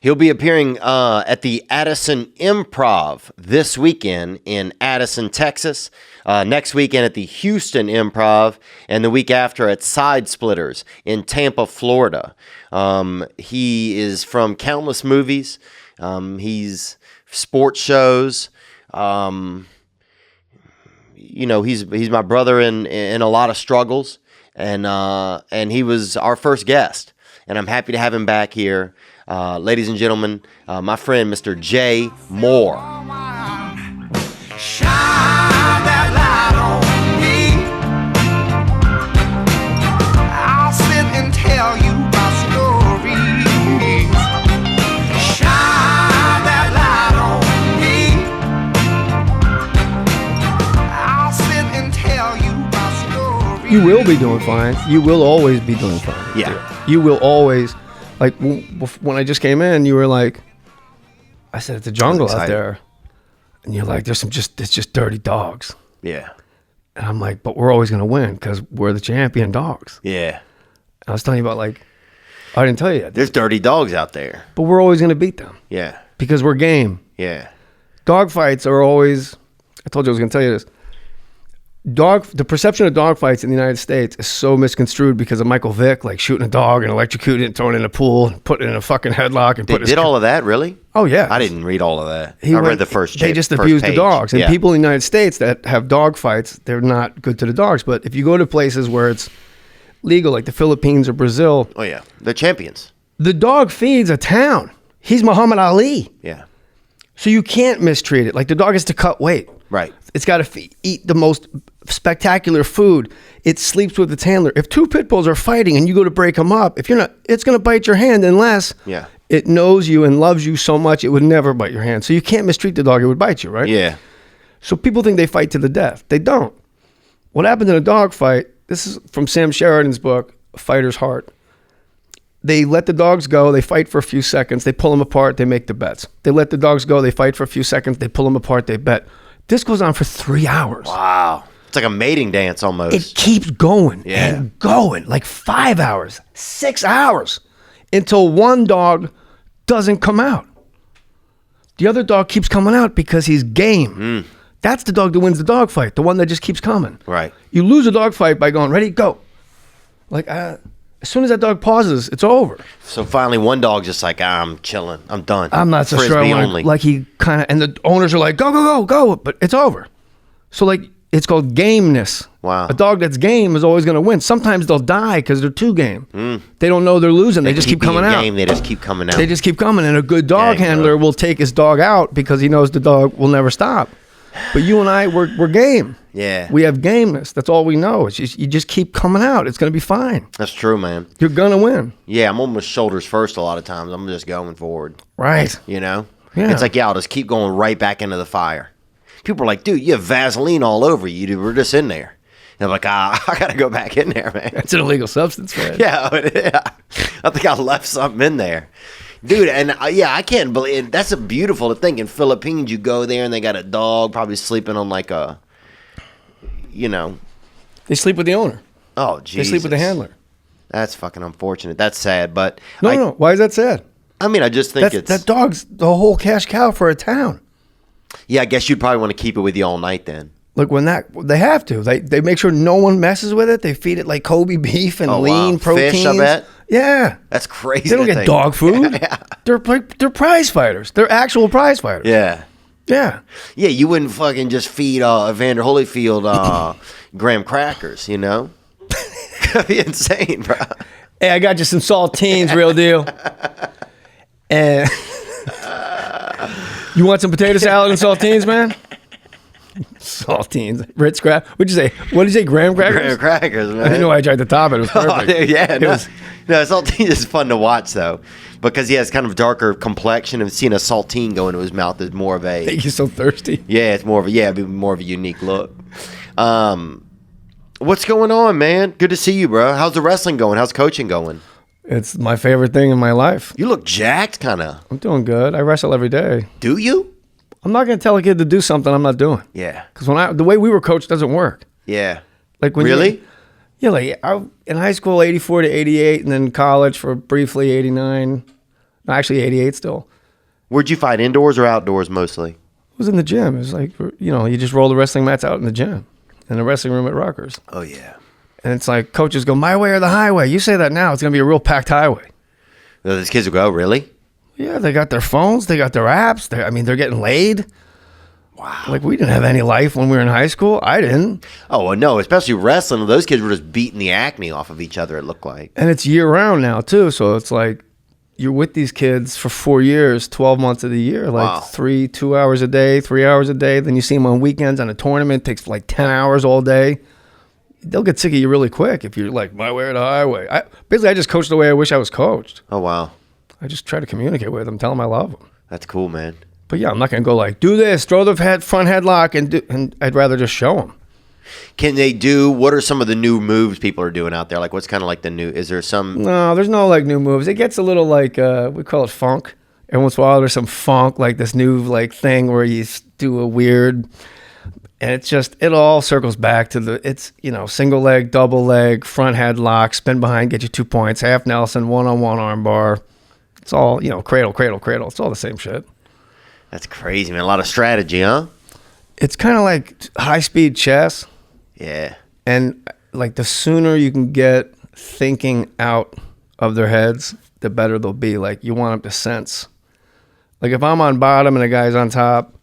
He'll be appearing at the Addison Improv this weekend in Addison, Texas. Next weekend at the Houston Improv, and the week after at Side Splitters in Tampa, Florida. He is from countless movies. He's sports shows. He's my brother in a lot of struggles, and he was our first guest, and I'm happy to have him back here. Ladies and gentlemen, my friend, Mr. J. Mohr. Shine that light on me. I'll sit and tell you my stories. Shine that light on me. I'll sit and tell you my stories. You will be doing fine. You will always be doing fine. Yeah. You will always... Like, when I just came in, you were like, I said, it's a jungle out there. And you're like, it's just dirty dogs. Yeah. And I'm like, but we're always going to win because we're the champion dogs. Yeah. I was telling you about, like, I didn't tell you yet. There's dirty dogs out there. But we're always going to beat them. Yeah. Because we're game. Yeah. Dog fights are always, I told you I was going to tell you this. The perception of dog fights in the United States is so misconstrued because of Michael Vick, like shooting a dog and electrocuting it and throwing it in a pool and putting it in a fucking headlock. And they did all of that, really? Oh, yeah. I didn't read all of that. I read the first They just abuse the dogs. And people in the United States that have dog fights, they're not good to the dogs. But if you go to places where it's legal, like the Philippines or Brazil. Oh, yeah. They're champions. The dog feeds a town. He's Muhammad Ali. Yeah. So you can't mistreat it. Like the dog has to cut weight. Right. It's got to eat the most spectacular food. It sleeps with its handler. If two pit bulls are fighting and you go to break them up, if you're not, it's going to bite your hand unless it knows you and loves you so much it would never bite your hand. So you can't mistreat the dog. It would bite you, right? Yeah. So people think they fight to the death. They don't. What happened in a dog fight, this is from Sam Sheridan's book, A Fighter's Heart. They let the dogs go. They fight for a few seconds. They pull them apart. They make the bets. They let the dogs go. They fight for a few seconds. They pull them apart. They bet. This goes on for 3 hours. Wow. It's like a mating dance almost. It keeps going and going, like 5 hours, 6 hours, until one dog doesn't come out. The other dog keeps coming out because he's game. That's the dog that wins the dog fight, the one that just keeps coming. Right. You lose a dog fight by going, ready, go. Like, as soon as that dog pauses, it's over. So finally one dog's just like, I'm chilling. I'm done. I'm not so Frisbee sure. only. Like he kind of, and the owners are like, go, go, go, go. But it's over. So like, it's called gameness. Wow. A dog that's game is always going to win. Sometimes they'll die because they're too game. They don't know they're losing. They just keep coming out. They just keep coming out. They just keep coming. And a good dog handler will take his dog out because he knows the dog will never stop. But you and I, we're game. Yeah. We have gameness. That's all we know. It's just, you just keep coming out. It's going to be fine. That's true, man. You're going to win. Yeah, I'm almost shoulders first a lot of times. I'm just going forward. Right. You know? Yeah. It's like, I'll just keep going right back into the fire. People are like, dude, you have Vaseline all over you. Dude, we're just in there. And I'm like, I got to go back in there, man. It's an illegal substance, man. Yeah. I think I left something in there. Dude, and I can't believe that's a beautiful to think. In Philippines, you go there and they got a dog probably sleeping on like a, They sleep with the owner. Oh, Jesus. They sleep with the handler. That's fucking unfortunate. That's sad, but... No. Why is that sad? I mean, I just think that dog's the whole cash cow for a town. Yeah, I guess you'd probably want to keep it with you all night then. Look, they have to. They make sure no one messes with it. They feed it like Kobe beef and lean proteins. Fish, I bet. Yeah. That's crazy. They don't get dog food. Yeah. They're prize fighters. They're actual prize fighters. Yeah. Yeah. Yeah, you wouldn't fucking just feed Evander Holyfield graham crackers, you know? That'd be insane, bro. Hey, I got you some saltines, real deal. And you want some potato salad and saltines, man? Saltines, Ritz crackers. What'd you say? What did you say? Graham crackers? Graham crackers, man. I didn't know I tried to top it. It was perfect. Oh, yeah, no, saltine is fun to watch though, because he has kind of darker complexion, and seeing a saltine go into his mouth is more of a. I think he's so thirsty. Yeah, it's more of a it'd be more of a unique look. What's going on, man? Good to see you, bro. How's the wrestling going? How's coaching going? It's my favorite thing in my life. You look jacked, kind of. I'm doing good. I wrestle every day. Do you? I'm not going to tell a kid to do something I'm not doing. Yeah. Because the way we were coached doesn't work. Yeah. Like when really? In high school, 84 to 88, and then college for briefly 89. Actually, 88 still. Where'd you fight, indoors or outdoors mostly? It was in the gym. It was like, you just roll the wrestling mats out in the gym, in the wrestling room at Rutgers. Oh, yeah. And it's like, coaches go, my way or the highway. You say that now, it's going to be a real packed highway. These kids will go, really? Yeah, they got their phones. They got their apps. They're getting laid. Wow. Like, we didn't have any life when we were in high school. I didn't. Oh, well, no, especially wrestling. Those kids were just beating the acne off of each other, it looked like. And it's year-round now, too. So it's like you're with these kids for 4 years, 12 months of the year. Like 2 hours a day, 3 hours a day. Then you see them on weekends on a tournament. It takes like 10 hours all day. They'll get sick of you really quick if you're like, my way or the highway. I just coach the way I wish I was coached. Oh, wow. I just try to communicate with them, tell them I love them. That's cool, man. But yeah, I'm not going to go like, do this, throw the front headlock, and I'd rather just show them. Can they do, what are some of the new moves people are doing out there? Like, what's kind of like the new, is there some? No, there's no like new moves. It gets a little like, we call it funk. Every once in a while there's some funk, like this new like thing where you do a weird, and it's just, it all circles back to it's, single leg, double leg, front headlock, spin behind, get you 2 points, half Nelson, one-on-one arm bar. It's all, cradle, cradle, cradle. It's all the same shit. That's crazy, man. A lot of strategy, huh? It's kind of like high-speed chess. Yeah. And like the sooner you can get thinking out of their heads, the better they'll be. Like you want them to sense. Like if I'm on bottom and a guy's on top,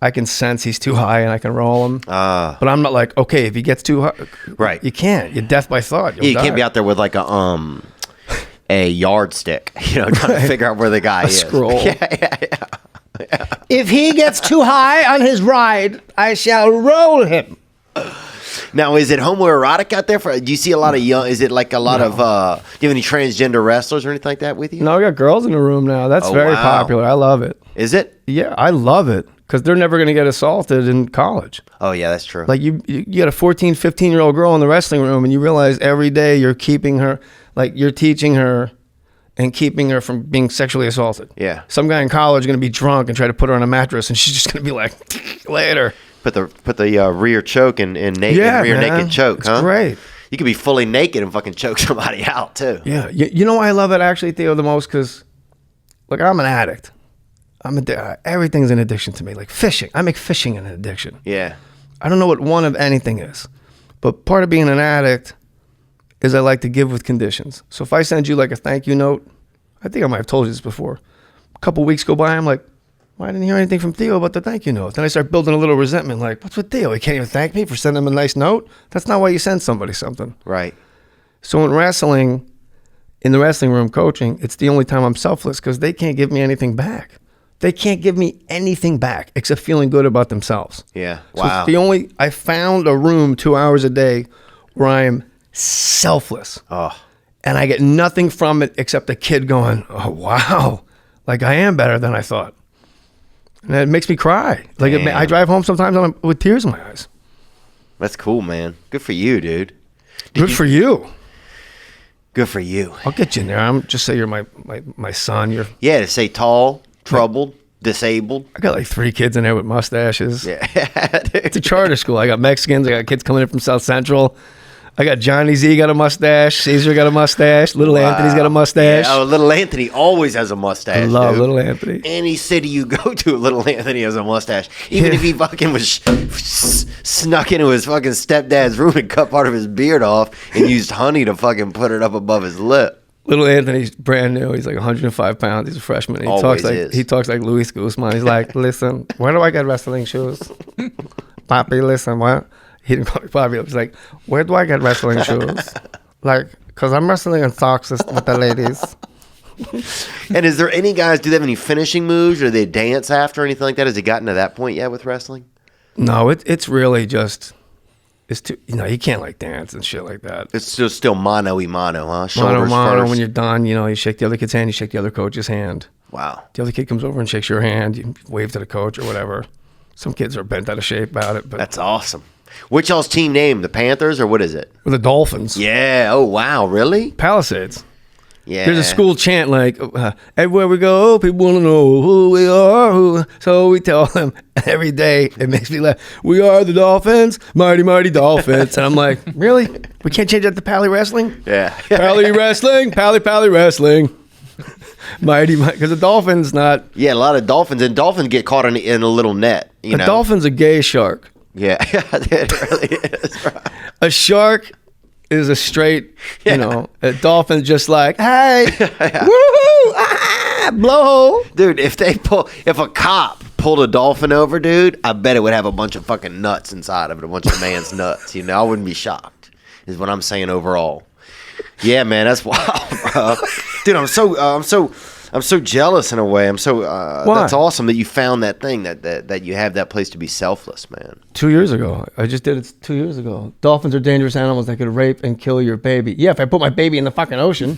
I can sense he's too high and I can roll him. But I'm not like, okay, if he gets too high, right? You can't. You're death by thought. You can't be out there with like a yardstick, trying to figure out where the guy is. Scroll. Yeah. If he gets too high on his ride, I shall roll him. Now, is it homoerotic out there? Do you see a lot of young? Is it like a lot of? Do you have any transgender wrestlers or anything like that with you? No, we got girls in the room now. That's very popular. I love it. Is it? Yeah, I love it because they're never going to get assaulted in college. Oh yeah, that's true. Like you get a 14, 15-year-old girl in the wrestling room, and you realize every day you're keeping her, like you're teaching her and keeping her from being sexually assaulted. Yeah. Some guy in college is going to be drunk and try to put her on a mattress, and she's just going to be like, later. Put the rear choke and naked naked choke, it's huh? Great. You could be fully naked and fucking choke somebody out too. Yeah. You know why I love it actually, Theo, the most? Because, look, I'm an addict. Everything's an addiction to me. Like fishing. I make fishing an addiction. Yeah. I don't know what one of anything is, but part of being an addict is I like to give with conditions. So if I send you like a thank you note, I think I might have told you this before. A couple weeks go by, I'm like, well, I didn't hear anything from Theo about the thank you note. Then I start building a little resentment, like, what's with Theo? He can't even thank me for sending him a nice note? That's not why you send somebody something. Right. So in wrestling, in the wrestling room coaching, it's the only time I'm selfless because they can't give me anything back. They can't give me anything back except feeling good about themselves. Yeah. Wow. So I found a room 2 hours a day where I am selfless. Oh. And I get nothing from it except a kid going, oh, wow. Like I am better than I thought. And it makes me cry. Like I drive home sometimes with tears in my eyes. That's cool, man. Good for you, dude. Good for you. Good for you. I'll get you in there. I'm just say you're my son. Yeah, to say tall, troubled, disabled. I got like 3 kids in there with mustaches. Yeah. It's a charter school. I got Mexicans. I got kids coming in from South Central. I got Johnny Z got a mustache. Caesar got a mustache. Little Anthony's got a mustache. Yeah, Little Anthony always has a mustache. I love dude. Little Anthony. Any city you go to, Little Anthony has a mustache. Even if he fucking was snuck into his fucking stepdad's room and cut part of his beard off and used honey to fucking put it up above his lip. Little Anthony's brand new. He's like 105 pounds. He's a freshman. He talks like Luis Guzman. He's like, listen, where do I get wrestling shoes? Papi, listen, what? He didn't call me Papi. He's like, where do I get wrestling shoes? Like, because I'm wrestling in socks with the ladies. And is there any guys, do they have any finishing moves or do they dance after or anything like that? Has it gotten to that point yet with wrestling? No, it's really just, it's too, you can't like dance and shit like that. It's still mano-y-mano, huh? Shoulders mano, first. when you're done, you shake the other kid's hand, you shake the other coach's hand. Wow. The other kid comes over and shakes your hand, you wave to the coach or whatever. Some kids are bent out of shape about it. But that's awesome. What's y'all's team name? The Panthers or what is it? The Dolphins. Yeah. Oh, wow. Really? Palisades. Yeah. There's a school chant like, everywhere we go, people want to know who we are. So we tell them every day. It makes me laugh. We are the Dolphins, mighty, mighty Dolphins. And I'm like, really? We can't change that to Pally Wrestling? Yeah. Pally Wrestling, Pally Wrestling. Because a dolphin's not. Yeah, a lot of dolphins, and dolphins get caught in a little net. You know, dolphin's a gay shark. Yeah, it really is. Bro. A shark is a straight, a dolphin's just like, hey, woohoo, blow. Dude, if a cop pulled a dolphin over, dude, I bet it would have a bunch of fucking nuts inside of it, a bunch of man's nuts. I wouldn't be shocked, is what I'm saying overall. Yeah, man, that's wild, bro. Dude, I'm so jealous in a way. I'm so that's awesome that you found that thing that you have that place to be selfless, man. 2 years ago, I just did it 2 years ago. Dolphins are dangerous animals that could rape and kill your baby. Yeah, if I put my baby in the fucking ocean.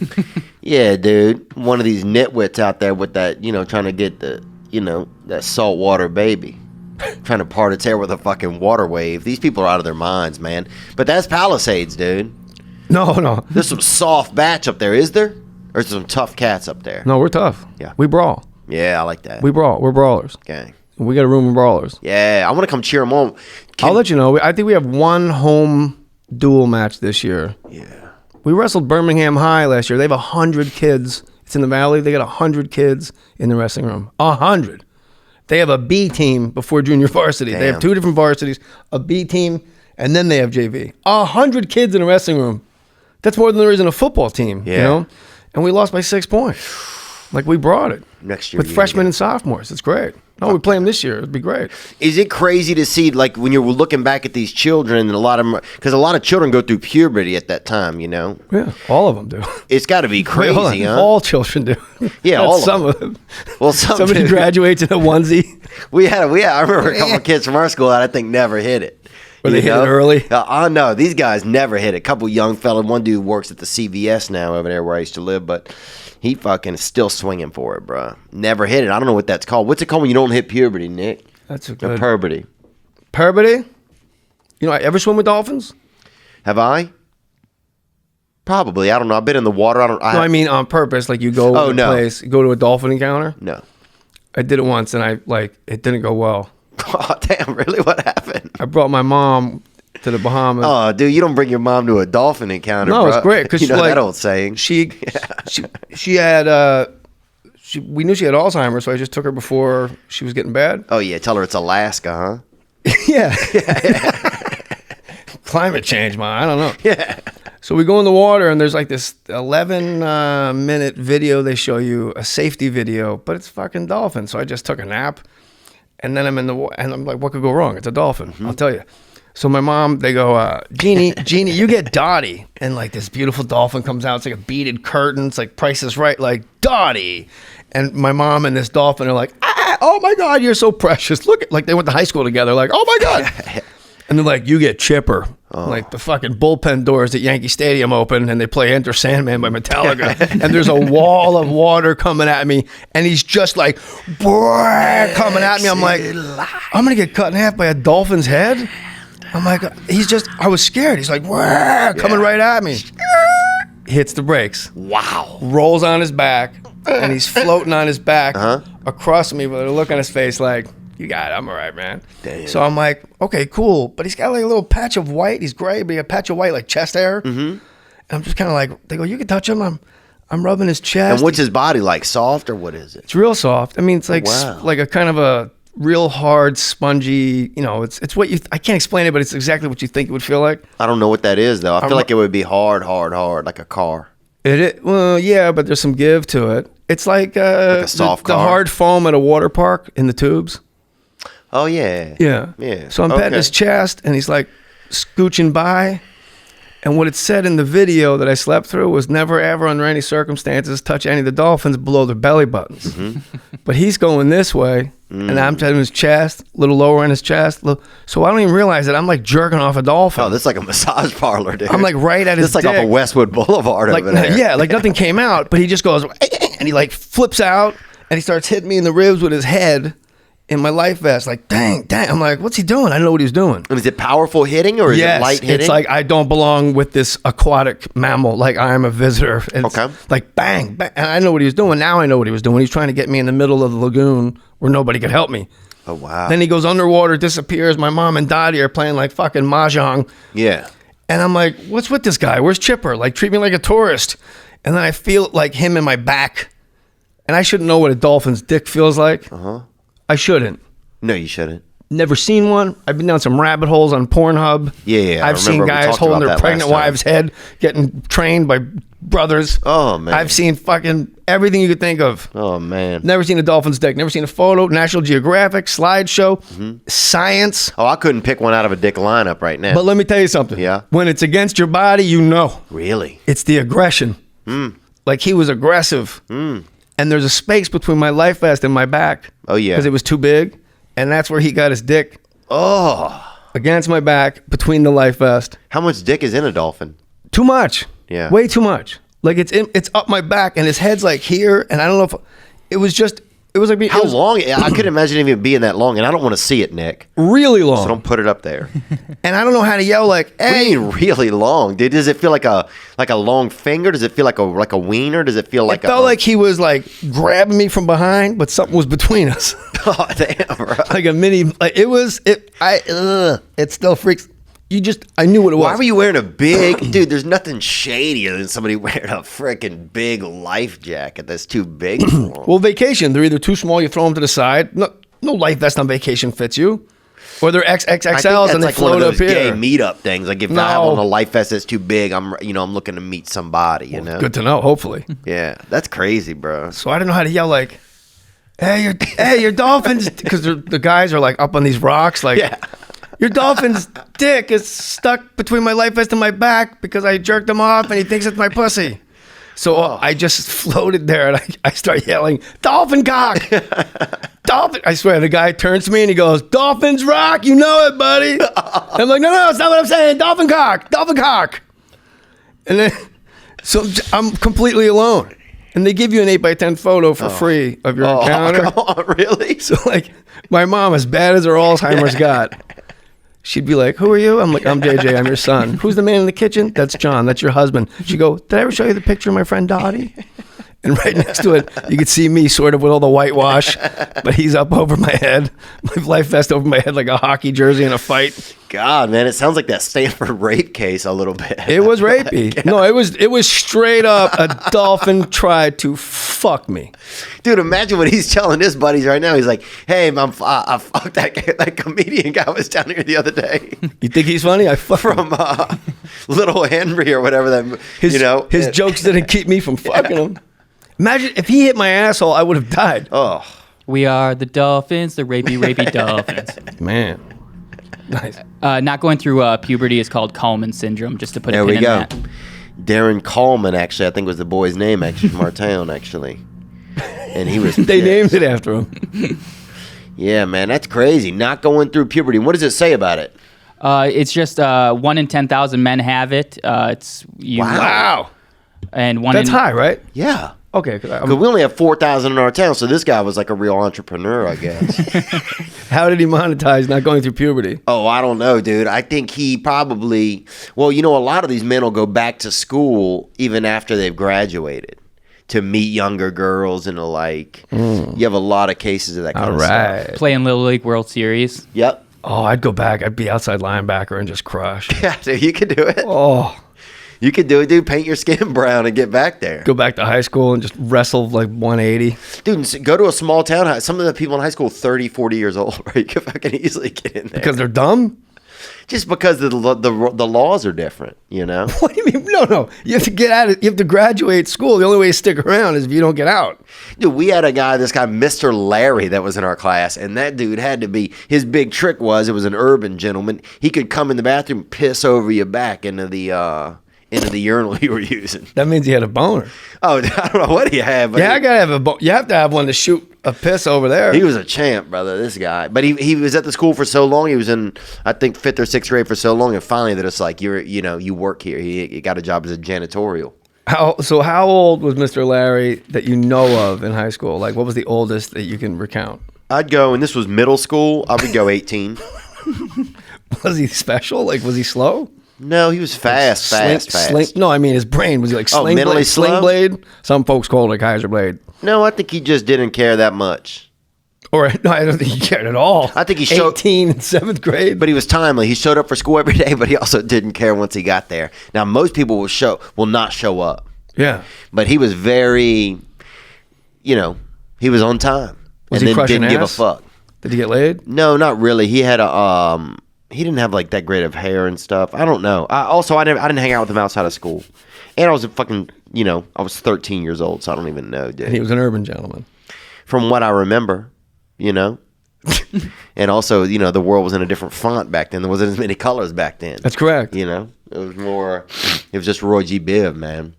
Yeah, dude, one of these nitwits out there with that, trying to get the, that saltwater baby. Trying to part its hair with a fucking water wave. These people are out of their minds, man. But that's Palisades, dude. No. There's some soft batch up there, is there? Or is there some tough cats up there? No, we're tough. Yeah. We brawl. Yeah, I like that. We brawl. We're brawlers. Okay. We got a room of brawlers. Yeah, I want to come cheer them on. I'll let you know. I think we have one home duel match this year. Yeah. We wrestled Birmingham High last year. They have 100 kids. It's in the Valley. They got 100 kids in the wrestling room. 100. They have a B team before junior varsity. Damn. They have 2 different varsities, a B team, and then they have JV. 100 kids in a wrestling room. That's more than there is in a football team, And we lost by 6 points. Like, we brought it. Next year. With freshmen and sophomores. It's great. No, we play them this year. It'd be great. Is it crazy to see, like, when you're looking back at these children, and a lot of them, because a lot of children go through puberty at that time, Yeah, all of them do. It's got to be crazy, huh? All children do. Yeah, all some of them. Well, somebody graduates in a onesie. I remember a couple of kids from our school that I think never hit it. Where they hit it early? No, these guys never hit it. A couple young fellas. One dude works at the CVS now over there where I used to live, but he fucking is still swinging for it, bro. Never hit it. I don't know what that's called. What's it called when you don't hit puberty, Nick? That's a good... puberty. Puberty? I ever swim with dolphins? Have I? Probably. I don't know. I've been in the water. I mean on purpose. Like you go to a place, you go to a dolphin encounter? No. I did it once and it didn't go well. Oh, damn, really? What happened? I brought my mom to the Bahamas. Oh, dude, you don't bring your mom to a dolphin encounter, No, bro. it's great. Cause that old saying. She had, we knew she had Alzheimer's, so I just took her before she was getting bad. Oh, yeah. Tell her it's Alaska, huh? Yeah. Climate change, man. I don't know. Yeah. So we go in the water, and there's like this 11-minute video they show you, a safety video, but it's fucking dolphin. So I just took a nap. And then I'm in the water, and I'm like, what could go wrong? It's a dolphin. I'll tell you. So my mom, they go, Jeannie, you get Dottie. And like this beautiful dolphin comes out. It's like a beaded curtain. It's like Price is Right, like Dottie. And my mom and this dolphin are like, oh my God, you're so precious. Look at, like they went to high school together. Like, oh my God. And they're like, you get Chipper. Like the fucking bullpen doors at Yankee Stadium open, and they play Enter Sandman by Metallica. And there's a wall of water coming at me, and he's just like, coming at me. I'm like, I'm going to get cut in half by a dolphin's head? I'm like, I was scared. He's like, coming right at me. Hits the brakes. Wow. Rolls on his back, and he's floating on his back across me with a look on his face like, you got it. I'm all right, man. Damn. So I'm like, okay, cool. But he's got like a little patch of white. He's gray, but he got a patch of white, like chest hair. Mm-hmm. And I'm just kind of like, they go, you can touch him. I'm rubbing his chest. And what's his body like? Soft or what is it? It's real soft. I mean, it's like like a kind of a real hard, spongy. It's what you. I can't explain it, but it's exactly what you think it would feel like. I don't know what that is though. I feel like it would be hard, like a car. Well, yeah, but there's some give to it. It's like a soft car. The hard foam at a water park in the tubes. Oh, yeah. Yeah. So I'm petting his chest, and he's like scooching by. And what it said in the video that I slept through was never, ever, under any circumstances, touch any of the dolphins below their belly buttons. Mm-hmm. But he's going this way, and I'm petting his chest, a little lower in his chest. So I don't even realize that I'm like jerking off a dolphin. Oh, this is like a massage parlor, dude. I'm like right at his dick. This is like off of Westwood Boulevard over there. Yeah, like nothing came out, but he just goes, and he like flips out, and he starts hitting me in the ribs with his head. In my life vest, like, dang. I'm like, what's he doing? I don't know what he's doing. And is it powerful hitting or is it light hitting? It's like, I don't belong with this aquatic mammal. Like, I am a visitor. It's like, bang. And I know what he was doing. Now I know what he was doing. He's trying to get me in the middle of the lagoon where nobody could help me. Oh, wow. Then he goes underwater, disappears. My mom and Dottie are playing like fucking mahjong. Yeah. And I'm like, what's with this guy? Where's Chipper? Like, treat me like a tourist. And then I feel like him in my back. and I shouldn't know what a dolphin's dick feels like. I shouldn't. No, you shouldn't. Never seen one. I've been down some rabbit holes on Pornhub. Yeah. I've seen guys holding their pregnant wives' head, getting trained by brothers. Oh, man. I've seen fucking everything you could think of. Oh, man. Never seen a dolphin's dick. Never seen a photo. National Geographic, slideshow, science. Oh, I couldn't pick one out of a dick lineup right now. But let me tell you something. Yeah. When it's against your body, you know. Really? It's the aggression. Like he was aggressive. And there's a space between my life vest and my back. Oh, yeah. Because it was too big. And that's where he got his dick. Oh. Against my back, between the life vest. How much dick is in a dolphin? Too much. Yeah. Way too much. Like it's up my back and his head's like here. And I don't know if it was like How long? I couldn't imagine it even being that long, and I don't want to see it, Nick. Really long. So don't put it up there. And I don't know how to yell like, What do hey. you mean really long, dude? Does it feel like a long finger? Does it feel like a wiener? Does it feel like It felt like he was like grabbing me from behind, but something was between us. Oh, damn, bro. Like a mini, like it still freaks. I knew what it was. Why were you wearing a big, dude? There's nothing shadier than somebody wearing a freaking big life jacket that's too big for them. Well, vacation, they're either too small, you throw them to the side. No life vest on vacation fits you. Or they're XXXLs and they like float one of up those gay here. meetup things. Like if I have on a life vest that's too big, I'm looking to meet somebody. You know. Good to know. Hopefully. Yeah, that's crazy, bro. So I didn't know how to yell like, "Hey, your dolphins," because the guys are like up on these rocks, like, Yeah. "Your dolphin's dick is stuck between my life vest and my back because I jerked him off and he thinks it's my pussy." So I just floated there and I start yelling, "Dolphin cock!" Dolphin! I swear, the guy turns to me and he goes, "Dolphins rock, you know it, buddy." I'm like, no, it's not what I'm saying. Dolphin cock. And then, so I'm completely alone. And they give you an 8x10 photo for free of your encounter. Come on, really? So like, my mom, as bad as her Alzheimer's got, she'd be like, "Who are you?" I'm like, "I'm JJ, I'm your son." "Who's the man in the kitchen?" "That's John, that's your husband." She'd go, "Did I ever show you the picture of my friend Dottie?" And right next to it, you could see me sort of with all the whitewash, but he's up over my head, my life vest over my head like a hockey jersey in a fight. God, man, it sounds like that Stanford rape case a little bit. It was rapey. No, it was straight up a dolphin tried to fuck me. Dude, imagine what he's telling his buddies right now. He's like, "Hey, I fucked that comedian guy was down here the other day." You think he's funny? I fuck him. From Little Henry or whatever that, His jokes didn't keep me from fucking him. Imagine if he hit my asshole, I would have died. Oh. We are the Dolphins, the rapey Dolphins. Man. Nice. Not going through puberty is called Coleman Syndrome, just to put There a pin we in go. that. Darren Coleman, actually, I think was the boy's name, actually, from our town, actually. And he was They pissed. named it after him. Yeah, man, that's crazy. Not going through puberty. What does it say about it? It's just 1 in 10,000 men have it. Wow. And one That's in, high, right? Yeah. Okay. Because we only have 4,000 in our town, so this guy was like a real entrepreneur, I guess. How did he monetize not going through puberty? Oh, I don't know, dude. I think he probably, a lot of these men will go back to school even after they've graduated to meet younger girls and the like. You have a lot of cases of that kind of stuff. playing Little League World Series. Yep. Oh, I'd go back. I'd be outside linebacker and just crush. Yeah, dude, you could do it. Oh, You could do it, dude. Paint your skin brown and get back there. go back to high school and just wrestle like 180. Dude, go to a small town. Some of the people in high school 30, 40 years old, right? You could fucking easily get in there. Because they're dumb? Just because the laws are different, you know? What do you mean? No. You have to get out of You have to graduate school. The only way you stick around is if you don't get out. Dude, we had this guy, Mr. Larry, that was in our class, and that dude had to be, his big trick was, it was an urban gentleman. He could come in the bathroom, piss over your back into the urinal you were using. That means he had a boner. Oh, I don't know what he had, but Yeah, I gotta have you have to have one to shoot a piss over there. he was a champ, brother, this guy. But he was at the school for so long. He was in, I think, 5th or 6th grade for so long, and finally that it's like, you work here. He got a job as a janitorial. How old was Mr. Larry that you know of in high school? Like, what was the oldest that you can recount? I'd go, and this was middle school, I would go 18. Was he special? Like, was he slow? No, he was fast. No, I mean his brain. Was he like sling, mentally blade, slow? sling blade? Some folks call it a Kaiser blade. No, I think he just didn't care that much. Or no, I don't think he cared at all. I think he showed 18 in 7th grade. But he was timely. He showed up for school every day, but he also didn't care once he got there. Now, most people will not show up. Yeah. But he was very, you know, he was on time. Was and he then crushing didn't give a ass? fuck. Did he get laid? No, not really. He had he didn't have like that great of hair and stuff. I don't know. I didn't hang out with him outside of school. And I was a fucking, I was 13 years old, so I don't even know, dude. And he was an urban gentleman. From what I remember, and also, the world was in a different font back then. There wasn't as many colors back then. That's correct. It was just Roy G. Biv, man.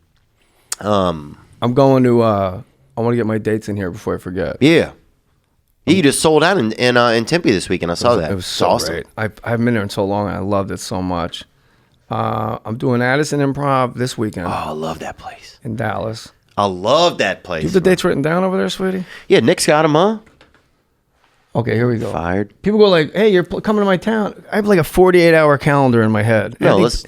I'm going to, I want to get my dates in here before I forget. Yeah. You just sold out in Tempe this weekend. I saw that. It was so awesome. great. I haven't been there in so long, and I loved it so much. I'm doing Addison Improv this weekend. Oh, I love that place. In Dallas. I love that place. You have the dates written down over there, sweetie? Yeah, Nick's got them, huh? Okay, here we go. Fired. People go like, hey, you're coming to my town. I have like a 48-hour calendar in my head.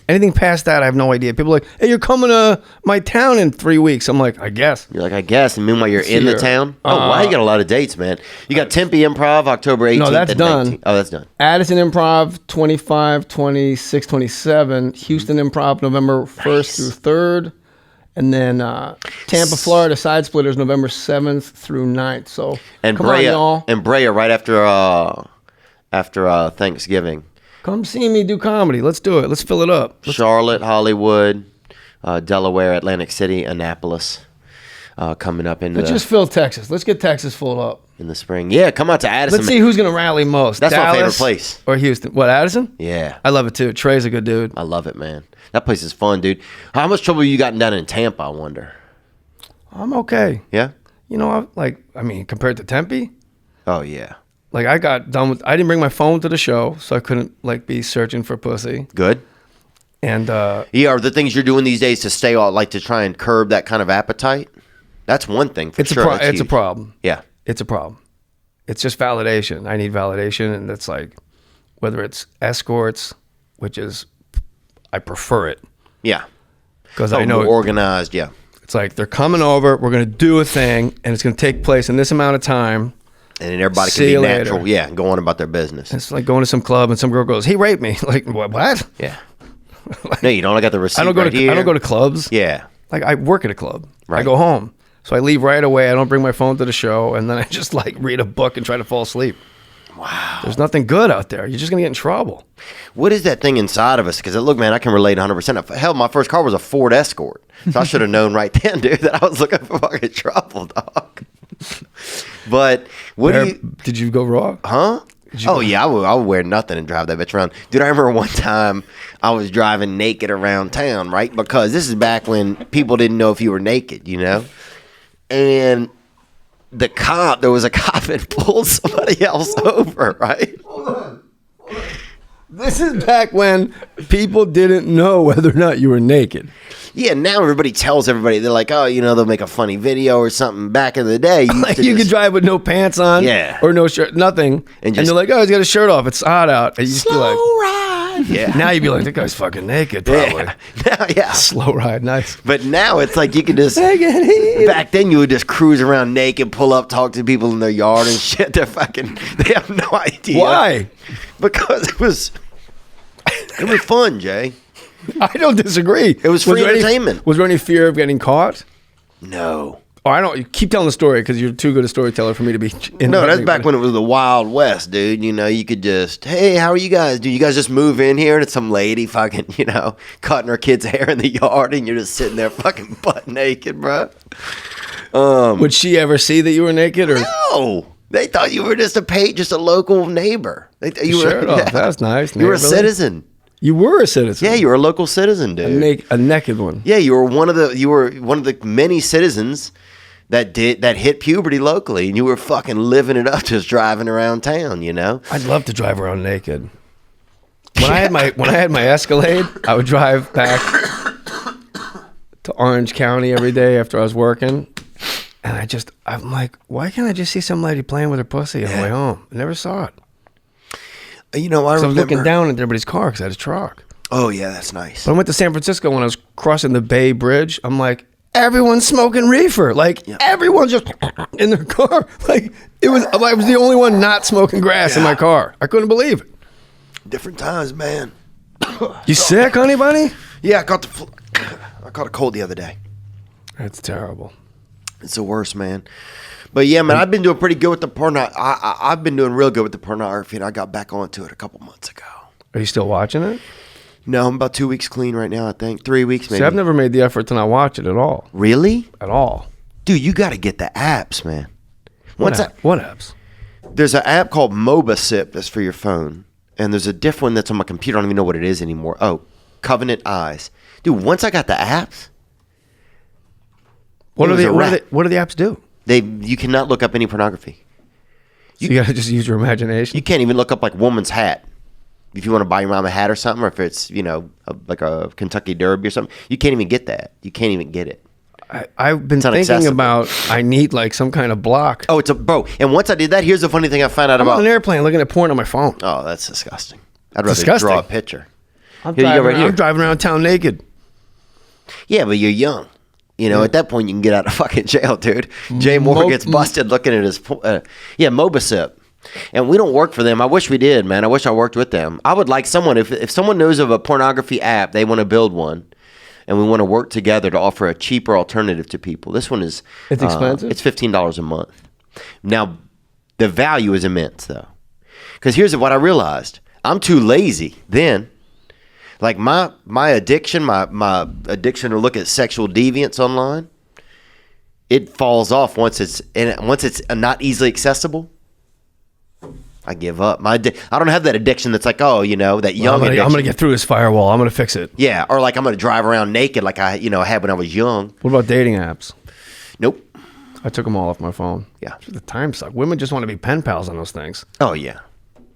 Anything past that, I have no idea. People are like, hey, you're coming to my town in 3 weeks. I'm like, I guess. You're like, I guess. And meanwhile, you're in the town? Oh, wow, you got a lot of dates, man. You got Tempe Improv, October 18th. No, that's and done. 19th. Oh, that's done. Addison Improv, 25, 26, 27. Houston Improv, November 1st through 3rd. And then Tampa, Florida, Side Splitters, November 7th through 9th. So and come Brea, on, y'all. And Brea right after Thanksgiving. Come see me do comedy. Let's do it. Let's fill it up. Charlotte, Hollywood, Delaware, Atlantic City, Annapolis, coming up in Let's just fill Texas. Let's get Texas full up. in the spring. Yeah, come out to Addison. Let's see who's going to rally most. That's Dallas my favorite place. Or Houston. What, Addison? Yeah. I love it too. Trey's a good dude. I love it, man. That place is fun, dude. How much trouble you gotten down in Tampa, I wonder? I'm okay. Yeah? Compared to Tempe, Oh, yeah. like I got done with, I didn't bring my phone to the show, so I couldn't be searching for pussy. Good? And Yeah, are the things you're doing these days to stay on, like to try and curb that kind of appetite? That's one thing for sure. That's it's a huge. problem. Yeah. It's a problem. It's just validation. I need validation, and that's like, whether it's escorts, which is, I prefer it. Yeah. Because I know more organized, yeah. it's like they're coming over, we're going to do a thing, and it's going to take place in this amount of time. And then everybody See can be you later. natural. Yeah, and go on about their business. It's like going to some club, and some girl goes, he raped me. Like, what? Yeah. No, you don't. I got the receipt I don't go right to here. I don't go to clubs. Yeah. Like, I work at a club. I Right. go home. So I leave right away. I don't bring my phone to the show, and then I just read a book and try to fall asleep. Wow. There's nothing good out there. You're just going to get in trouble. What is that thing inside of us? Because look, man, I can relate 100%. Hell, my first car was a Ford Escort. So I should have known right then, dude, that I was looking for fucking trouble, dog. But what do you... Did you go raw? Huh? Oh, yeah, I would wear nothing and drive that bitch around. Dude, I remember one time I was driving naked around town, right? Because this is back when people didn't know if you were naked, And there was a cop that pulled somebody else over, right? Hold on. This is back when people didn't know whether or not you were naked. Yeah, now everybody tells everybody. They're like, oh, they'll make a funny video or something. Back in the day, You could drive with no pants on, Yeah. or no shirt, nothing, and they're like, oh, he's got his shirt off. It's hot out. And you just be like, ride. Yeah. now you'd be like, that guy's fucking naked, probably. Yeah. Slow ride, nice. But now it's like you can just. Back then, you would just cruise around naked, pull up, talk to people in their yard and shit. They have no idea. Why? Because it was fun, Jay. I don't disagree. It was free entertainment. Was there any fear of getting caught? No. Oh, I don't. You keep telling the story because you're too good a storyteller for me to be. No, that's back when it was the Wild West, dude. You could just, hey, how are you guys? Do you guys just move in here? And it's some lady fucking, cutting her kid's hair in the yard, and you're just sitting there fucking butt naked, bro. Would she ever see that you were naked, or No. They thought you were just a local neighbor. They thought you shirt were. off? That's nice. You were a neighborly. citizen. You were a citizen. Yeah, you were a local citizen, dude. A naked one. Yeah, you were one of the many citizens that hit puberty locally, and you were fucking living it up, just driving around town. I'd love to drive around naked. When I had my Escalade, I would drive back to Orange County every day after I was working, and I'm like, why can't I just see some lady playing with her pussy on the way home? I never saw it. I was looking down at everybody's car because I had a truck. Oh yeah, that's nice. But I went to San Francisco when I was crossing the Bay Bridge. I'm like, everyone's smoking reefer. Like, everyone's just in their car. Like, I was the only one not smoking grass in my car. I couldn't believe it. Different times, man. You sick, honey bunny? Yeah, I caught a cold the other day. That's terrible. It's the worst, man. But yeah, man, I've been doing pretty good with the porno. I've been doing real good with the pornography, and I got back onto it a couple months ago. Are you still watching it? No, I'm about 2 weeks clean right now, I think. 3 weeks maybe. See, I've never made the effort to not watch it at all. Really? At all. Dude, you got to get the apps, man. What apps? There's an app called MobaSip that's for your phone, and there's a different one that's on my computer. I don't even know what it is anymore. Oh, Covenant Eyes. Dude, once I got the apps, what do the apps do? You cannot look up any pornography. So you got to just use your imagination. You can't even look up like woman's hat. If you want to buy your mom a hat or something, or if it's, like a Kentucky Derby or something, you can't even get that. You can't even get it. I've been thinking about, I need like some kind of block. Oh, bro. And once I did that, here's the funny thing I found out I'm about. on an airplane looking at porn on my phone. Oh, that's disgusting. I'd rather draw a picture. I'm driving around town naked. Yeah, but you're young. At that point, you can get out of fucking jail, dude. Jay Mohr gets busted looking at his... MobaSip. And we don't work for them. I wish we did, man. I wish I worked with them. I would like someone, if someone knows of a pornography app, they want to build one, and we want to work together to offer a cheaper alternative to people. This one is... It's expensive? It's $15 a month. Now, the value is immense, though. Because here's what I realized. I'm too lazy then. Like my addiction, my addiction to look at sexual deviance online, it falls off once it's not easily accessible. I give up. I don't have that addiction that's like, that young addiction. I'm gonna get through this firewall. I'm gonna fix it. Yeah, or like I'm gonna drive around naked like I had when I was young. What about dating apps? Nope. I took them all off my phone. Yeah. The time suck. Women just want to be pen pals on those things. Oh yeah,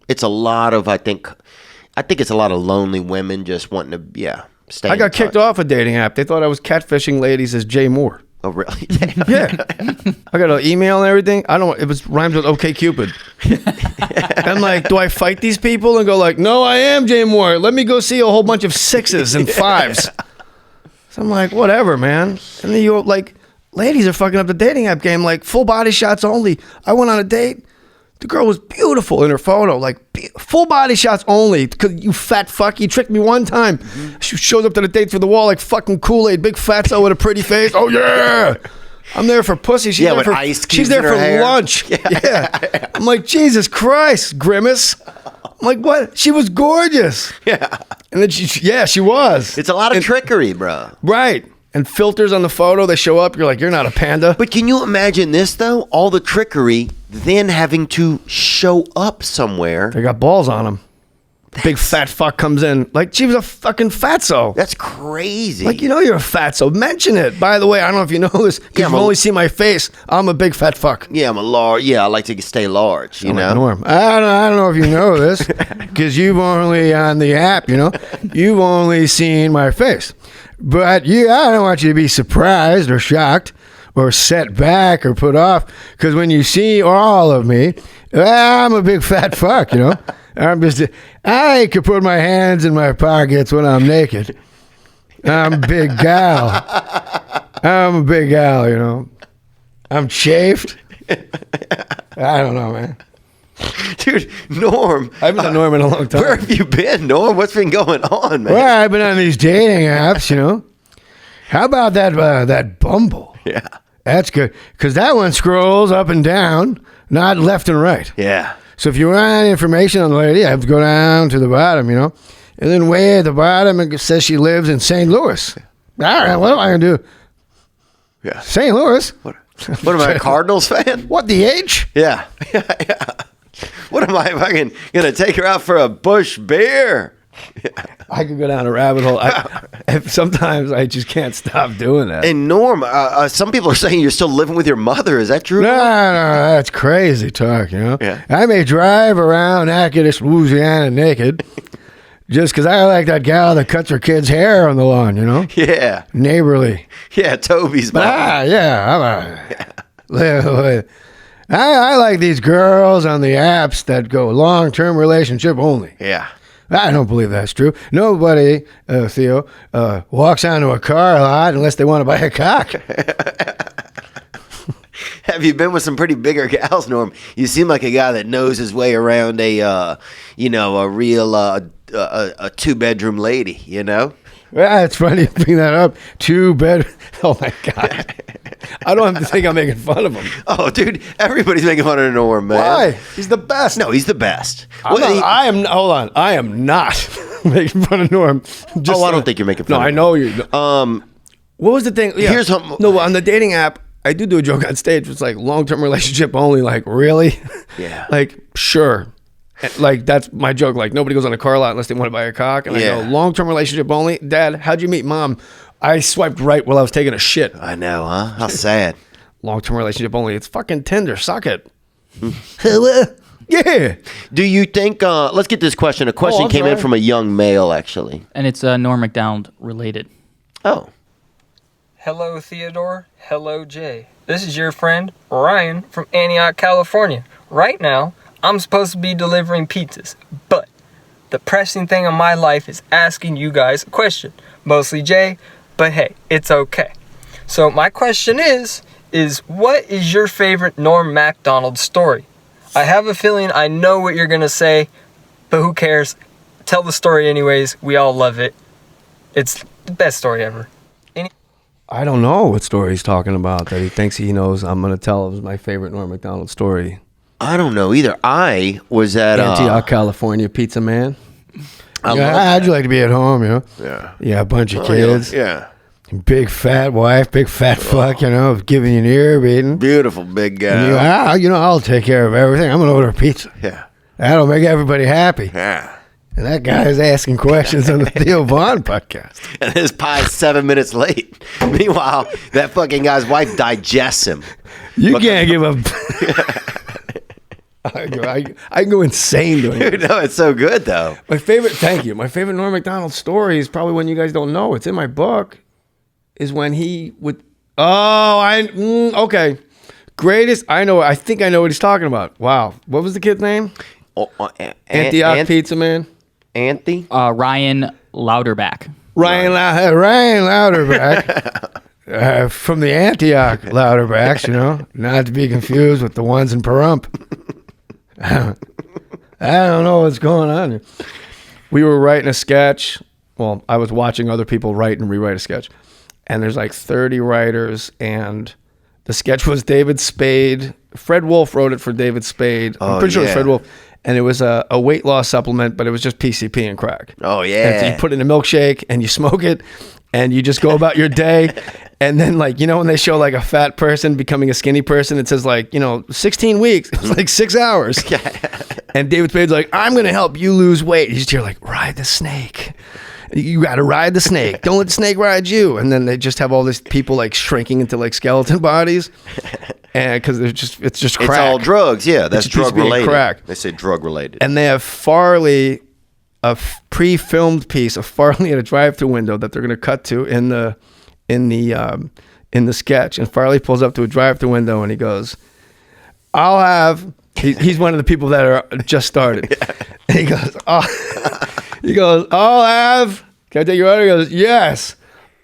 it's a lot of I think it's a lot of lonely women just wanting to stay. I got kicked off a dating app. They thought I was catfishing ladies as Jay Mohr. Oh really? Yeah. I got an email and everything. It was rhymes with OK Cupid. I'm like, do I fight these people and go like, no, I am Jay Mohr. Let me go see a whole bunch of 6s and 5s. So I'm like, whatever, man. And then you like, ladies are fucking up the dating app game. Like full body shots only. I went on a date. The girl was beautiful in her photo, like full body shots only. Cause you fat fuck, you tricked me one time. Mm-hmm. She shows up to the date for the wall like fucking Kool-Aid, big fatso with a pretty face. Oh yeah, I'm there for pussy. She's there with for ice cubes. She's there in her for hair. lunch. Yeah. I'm like, Jesus Christ, Grimace. I'm like, what? She was gorgeous. Yeah. And then she was. It's a lot of trickery, bro. Right. And filters on the photo, they show up. You're like, you're not a panda. But can you imagine this, though? All the trickery, then having to show up somewhere. They got balls on them. Big fat fuck comes in. Like, she was a fucking fatso. That's crazy. Like, you're a fatso. Mention it. By the way, I don't know if you know this, because you've only seen my face. I'm a big fat fuck. Yeah, I'm a large. Yeah, I like to stay large, you know? Like Norm. I don't know if you know this, because you've only, on the app, you've only seen my face. But I don't want you to be surprised or shocked or set back or put off, because when you see all of me, I'm a big fat fuck, I could put my hands in my pockets when I'm naked. I'm a big gal. I'm a big gal, I'm chafed. I don't know, man. Dude, Norm. I haven't done Norm in a long time. Where have you been, Norm? What's been going on, man? Well, I've been on these dating apps, How about that Bumble? Yeah. That's good. Because that one scrolls up and down, not left and right. Yeah. So if you want information on the lady, I have to go down to the bottom, And then way at the bottom, it says she lives in St. Louis. All right, what am I going to do? Yeah. St. Louis? What am I, a Cardinals fan? What, the H? Yeah. What am I fucking going to take her out for a Busch beer? I could go down a rabbit hole. Sometimes I just can't stop doing that. And Norm, some people are saying you're still living with your mother. Is that true? No, that's crazy talk, Yeah. I may drive around Natchitoches, Louisiana naked just because I like that gal that cuts her kid's hair on the lawn, Yeah. Neighborly. Yeah, Toby's mom. I like these girls on the apps that go long-term relationship only. Yeah. I don't believe that's true. Nobody, Theo, walks onto a car lot unless they want to buy a cock. Have you been with some pretty bigger gals, Norm? You seem like a guy that knows his way around a real a 2-bedroom lady, Well, it's funny you bring that up. 2 bed. Oh my God. I don't have to think I'm making fun of him. Oh, dude, everybody's making fun of Norm, man. Why? He's the best. No, he's the best. Hold on. I am not making fun of Norm. I don't think you're making fun of him. I know you. What was the thing? Yeah. Here's something. No, on the dating app, I do a joke on stage. It's like long-term relationship only. Like, really? Yeah. Like, sure. Like, that's my joke. Like, nobody goes on a car lot unless they want to buy a cock. And I go, long-term relationship only? Dad, how'd you meet Mom? I swiped right while I was taking a shit. I know, huh? How sad. Long-term relationship only. It's fucking Tinder. Suck it. Yeah. Do you think, let's get this question. A question came in from a young male, actually. And it's Norm MacDonald related. Oh. Hello, Theodore. Hello, Jay. This is your friend, Ryan, from Antioch, California. Right now, I'm supposed to be delivering pizzas, but the pressing thing in my life is asking you guys a question. Mostly Jay, but hey, it's okay. So my question is what is your favorite Norm MacDonald story? I have a feeling I know what you're going to say, but who cares? Tell the story anyways. We all love it. It's the best story ever. I don't know what story he's talking about that he thinks he knows I'm going to tell. It was my favorite Norm MacDonald story. I don't know either. I was at Antioch, California, pizza man. How'd you like to be at home, you know? Yeah. Yeah, a bunch of kids. Yeah. Big fat wife, big fat fuck, you know, giving you an ear beating. Beautiful big guy. And I'll take care of everything. I'm going to order a pizza. Yeah. That'll make everybody happy. Yeah. And that guy is asking questions on the Theo Vaughn podcast. And his pie's 7 minutes late. Meanwhile, that fucking guy's wife digests him. You can't give up. I can go insane doing it. No, it's so good, though. My favorite Norm MacDonald story is probably one you guys don't know. It's in my book. Is when he would. Okay. Greatest. I think I know what he's talking about. Wow. What was the kid's name? Antioch Pizza Man. Anthony? Ryan Louderback. Ryan Louderback. From the Antioch Louderbacks, you know, not to be confused with the ones in Pahrump. I don't know what's going on here. We were writing a sketch. Well, I was watching other people write and rewrite a sketch. And there's like 30 writers, and the sketch was David Spade. Fred Wolf wrote it for David Spade. I'm pretty sure it was Fred Wolf. And it was a weight loss supplement, but it was just PCP and crack. Oh, yeah. And so you put it in a milkshake, and you smoke it, and you just go about your day. And then, like, you know, when they show, like, a fat person becoming a skinny person, it says, like, 16 weeks. It was like 6 hours. And David Spade's like, I'm going to help you lose weight. You just hear, like, ride the snake. You got to ride the snake. Don't let the snake ride you. And then they just have all these people, like, shrinking into, like, skeleton bodies. And because it's just crack. It's all drugs, yeah. That's drug related. Crack. They say drug related. And they have Farley, a pre-filmed piece of Farley at a drive-thru window that they're going to cut to in the sketch. And Farley pulls up to a drive-thru window and he goes, "I'll have." He's one of the people that are just started. Yeah. And he goes, "I'll have." Can I take your order? He goes, "Yes,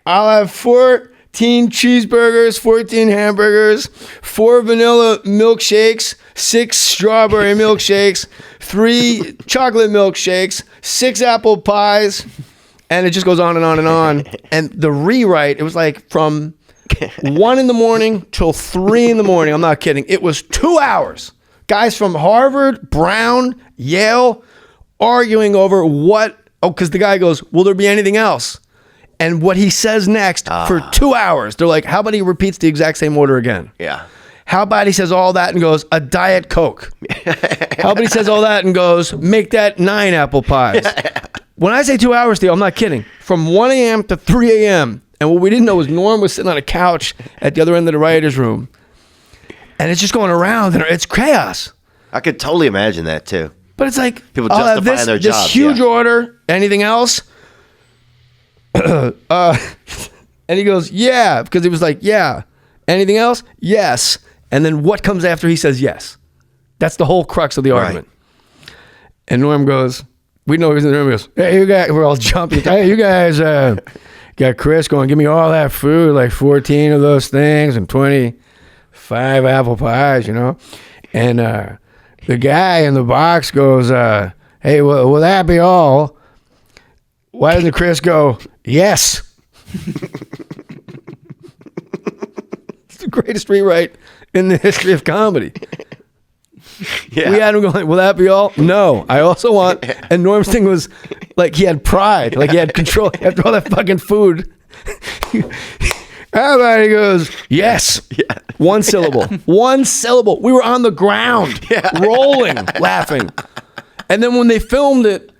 I'll have 14 cheeseburgers, 14 hamburgers, 4 vanilla milkshakes, 6 strawberry milkshakes, 3 chocolate milkshakes, 6 apple pies," and it just goes on and on and on. And the rewrite, it was like from 1 in till 3 in. I'm not kidding. It was 2 hours. Guys from Harvard, Brown, Yale, arguing over because the guy goes, "Will there be anything else?" And what he says next for 2 hours, they're like, how about he repeats the exact same order again? Yeah. How about he says all that and goes, "A Diet Coke"? How about he says all that and goes, "Make that 9 apple pies"? When I say 2 hours, Theo, I'm not kidding. From 1 a.m. to 3 a.m. And what we didn't know was Norm was sitting on a couch at the other end of the writer's room. And it's just going around, and it's chaos. I could totally imagine that, too. But it's like, people justifying their jobs. This huge order. Anything else? And he goes, "Yeah," because he was like, "Yeah." "Anything else?" "Yes." And then what comes after he says yes? That's the whole crux of the argument. And Norm goes, we know he's in the room. He goes, "Hey, you guys," we're all jumping. "Hey, you guys got Chris going, give me all that food, like 14 of those things and 25 apple pies, you know?" And the guy in the box goes, "Hey, will that be all?" Why doesn't Chris go, "Yes"? greatest rewrite in the history of comedy. Yeah. We had him going, will that be all? No. I also want, and Norm's thing was like he had pride, like he had control after all that fucking food. Everybody goes, yes. Yeah. One syllable. One syllable. We were on the ground, rolling, laughing. And then when they filmed it,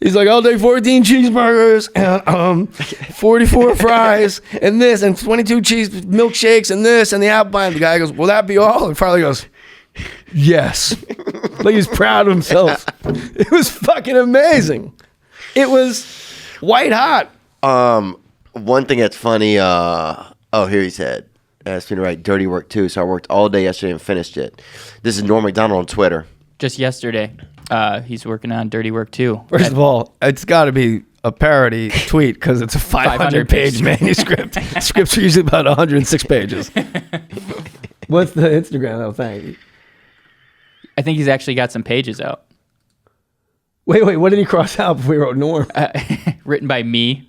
he's like, I'll take 14 cheeseburgers and 44 fries and this and 22 cheese milkshakes and this and the apple pie. And the guy goes, will that be all? And Farley goes, yes. Like he's proud of himself. It was fucking amazing. It was white hot. One thing that's funny, here he said, asked me to write dirty work too, so I worked all day yesterday and finished it. This is Norm MacDonald on Twitter. Just yesterday, he's working on dirty work too. First of all, it's got to be a parody tweet because it's a 500-page manuscript. Scripts are usually about 106 pages. What's the Instagram? Oh, thank you. I think he's actually got some pages out. Wait, what did he cross out before he wrote Norm? Written by me.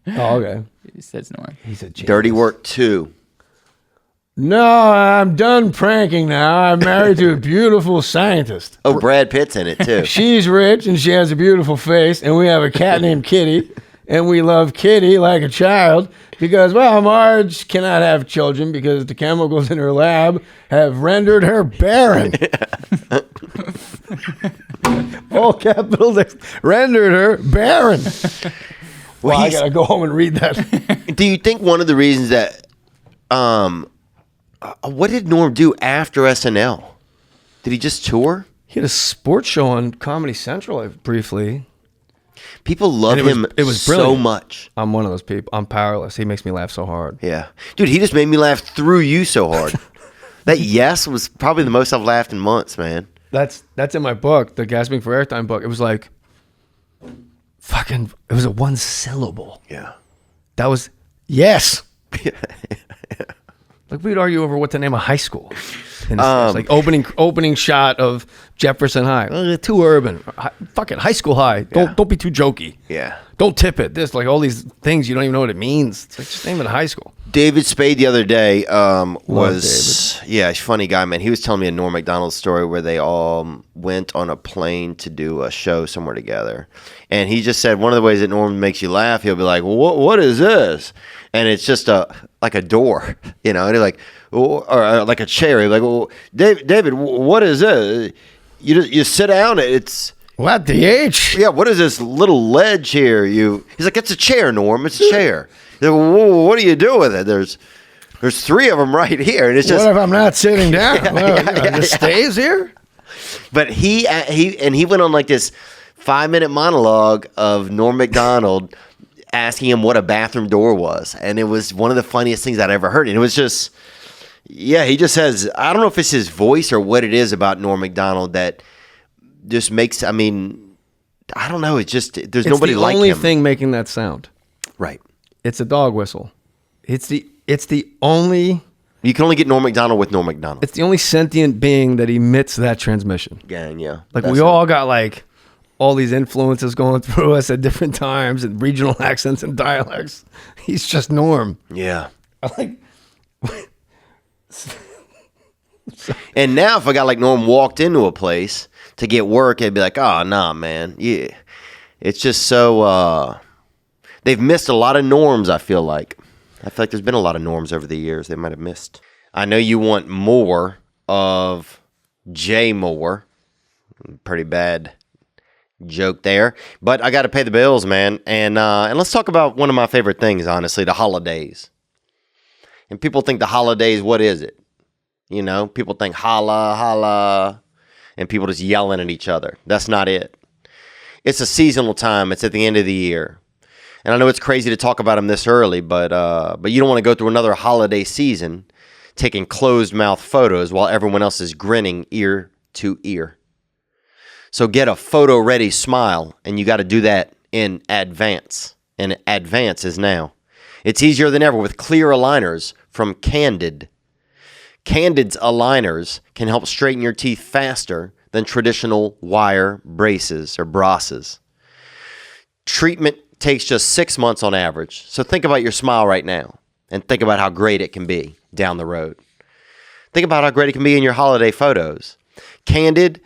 Oh, okay. He says Norm. He's a genius. Dirty Work 2. No, I'm done pranking now. I'm married to a beautiful scientist. Oh, Brad Pitt's in it too. She's rich and she has a beautiful face, and we have a cat named Kitty, and we love Kitty like a child because, well, Marge cannot have children because the chemicals in her lab have rendered her barren. All capitals rendered her barren. Well, I gotta go home and read that. Do you think one of the reasons that, what did Norm do after SNL? Did he just tour? He had a sports show on Comedy Central briefly. People love him it was so brilliant. much. I'm one of those people. I'm powerless. He makes me laugh so hard. Yeah. Dude, he just made me laugh through you so hard. That yes was probably the most I've laughed in months, man. That's in my book, the Gasping for Airtime book. It was like, it was a one syllable. Yeah. That was, yes. Like we'd argue over what to name a high school. And it's like opening shot of Jefferson High. Too urban. Fucking high school high. Don't be too jokey. Yeah. Don't tip it. This like all these things you don't even know what it means. It's like just name it a high school. David Spade the other day David. Yeah, he's a funny guy, man. He was telling me a Norm MacDonald story where they all went on a plane to do a show somewhere together. And he just said one of the ways that Norm makes you laugh, he'll be like, well, what is this? And it's just like a door, you know, and he's like, or like a chair. He's like, well, David, what is this? You sit down, it's... What the H? Yeah, what is this little ledge here? He's like, it's a chair, Norm. It's a chair. He's like, well, what do you do with it? There's three of them right here, and it's just. What if I'm not sitting down? It just stays here. But he went on like this 5-minute monologue of Norm MacDonald asking him what a bathroom door was, and it was one of the funniest things I'd ever heard. And it was just, yeah, he just says, I don't know if it's his voice or what it is about Norm MacDonald that just makes, I mean, I don't know. It's just, there's nobody like him. It's the only thing making that sound. Right. It's a dog whistle. It's the only. You can only get Norm MacDonald with Norm MacDonald. It's the only sentient being that emits that transmission. Gang, yeah. Like we all got like all these influences going through us at different times and regional accents and dialects. He's just Norm. Yeah. I like. And now if a guy like Norm walked into a place to get work, it'd be like, oh, nah, man. Yeah. It's just so, they've missed a lot of norms, I feel like. I feel like there's been a lot of norms over the years they might have missed. I know you want more of Jay Mohr. Pretty bad joke there. But I got to pay the bills, man. And let's talk about one of my favorite things, honestly, the holidays. And people think the holidays, what is it? You know, people think holla, holla, and people just yelling at each other. That's not it. It's a seasonal time. It's at the end of the year. And I know it's crazy to talk about them this early, but you don't want to go through another holiday season taking closed-mouth photos while everyone else is grinning ear to ear. So get a photo-ready smile, and you got to do that in advance. And advance is now. It's easier than ever with clear aligners from Candid. Candid's aligners can help straighten your teeth faster than traditional wire braces or brosses. Treatment takes just 6 months on average. So think about your smile right now. and think about how great it can be down the road. Think about how great it can be in your holiday photos. Candid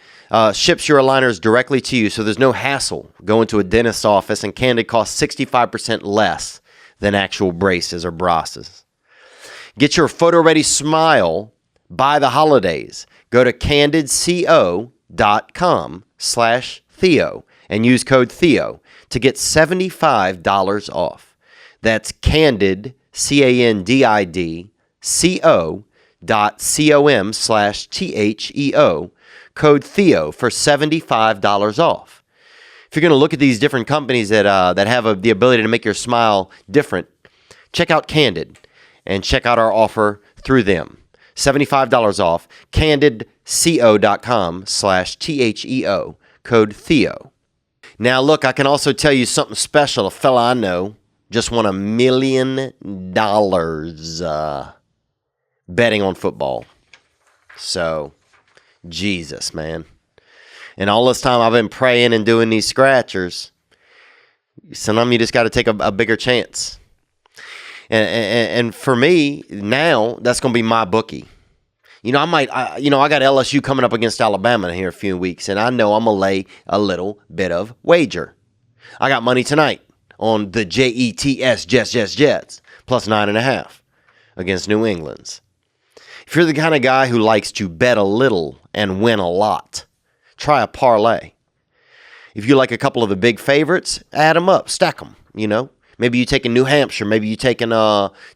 ships your aligners directly to you, so there's no hassle going to a dentist's office, and Candid costs 65% less than actual braces or brosses. Get your photo-ready smile by the holidays. Go to candidco.com/Theo and use code Theo to get $75 off. That's Candid, CANDID, co.com/THEO, code Theo for $75 off. If you're going to look at these different companies that have the ability to make your smile different, check out Candid and check out our offer through them. $75 off, candidco.com/THEO, code Theo. Now look, I can also tell you something special. A fella I know just won $1 million betting on football. So, Jesus, man. And all this time I've been praying and doing these scratchers. Sometimes you just got to take a bigger chance. And for me, now, that's going to be my bookie. I got LSU coming up against Alabama here in a few weeks, and I know I'm going to lay a little bit of wager. I got money tonight on the Jets, plus 9.5 against New England's. If you're the kind of guy who likes to bet a little and win a lot, try a parlay. If you like a couple of the big favorites, add them up, stack them, Maybe you take in New Hampshire, maybe you take in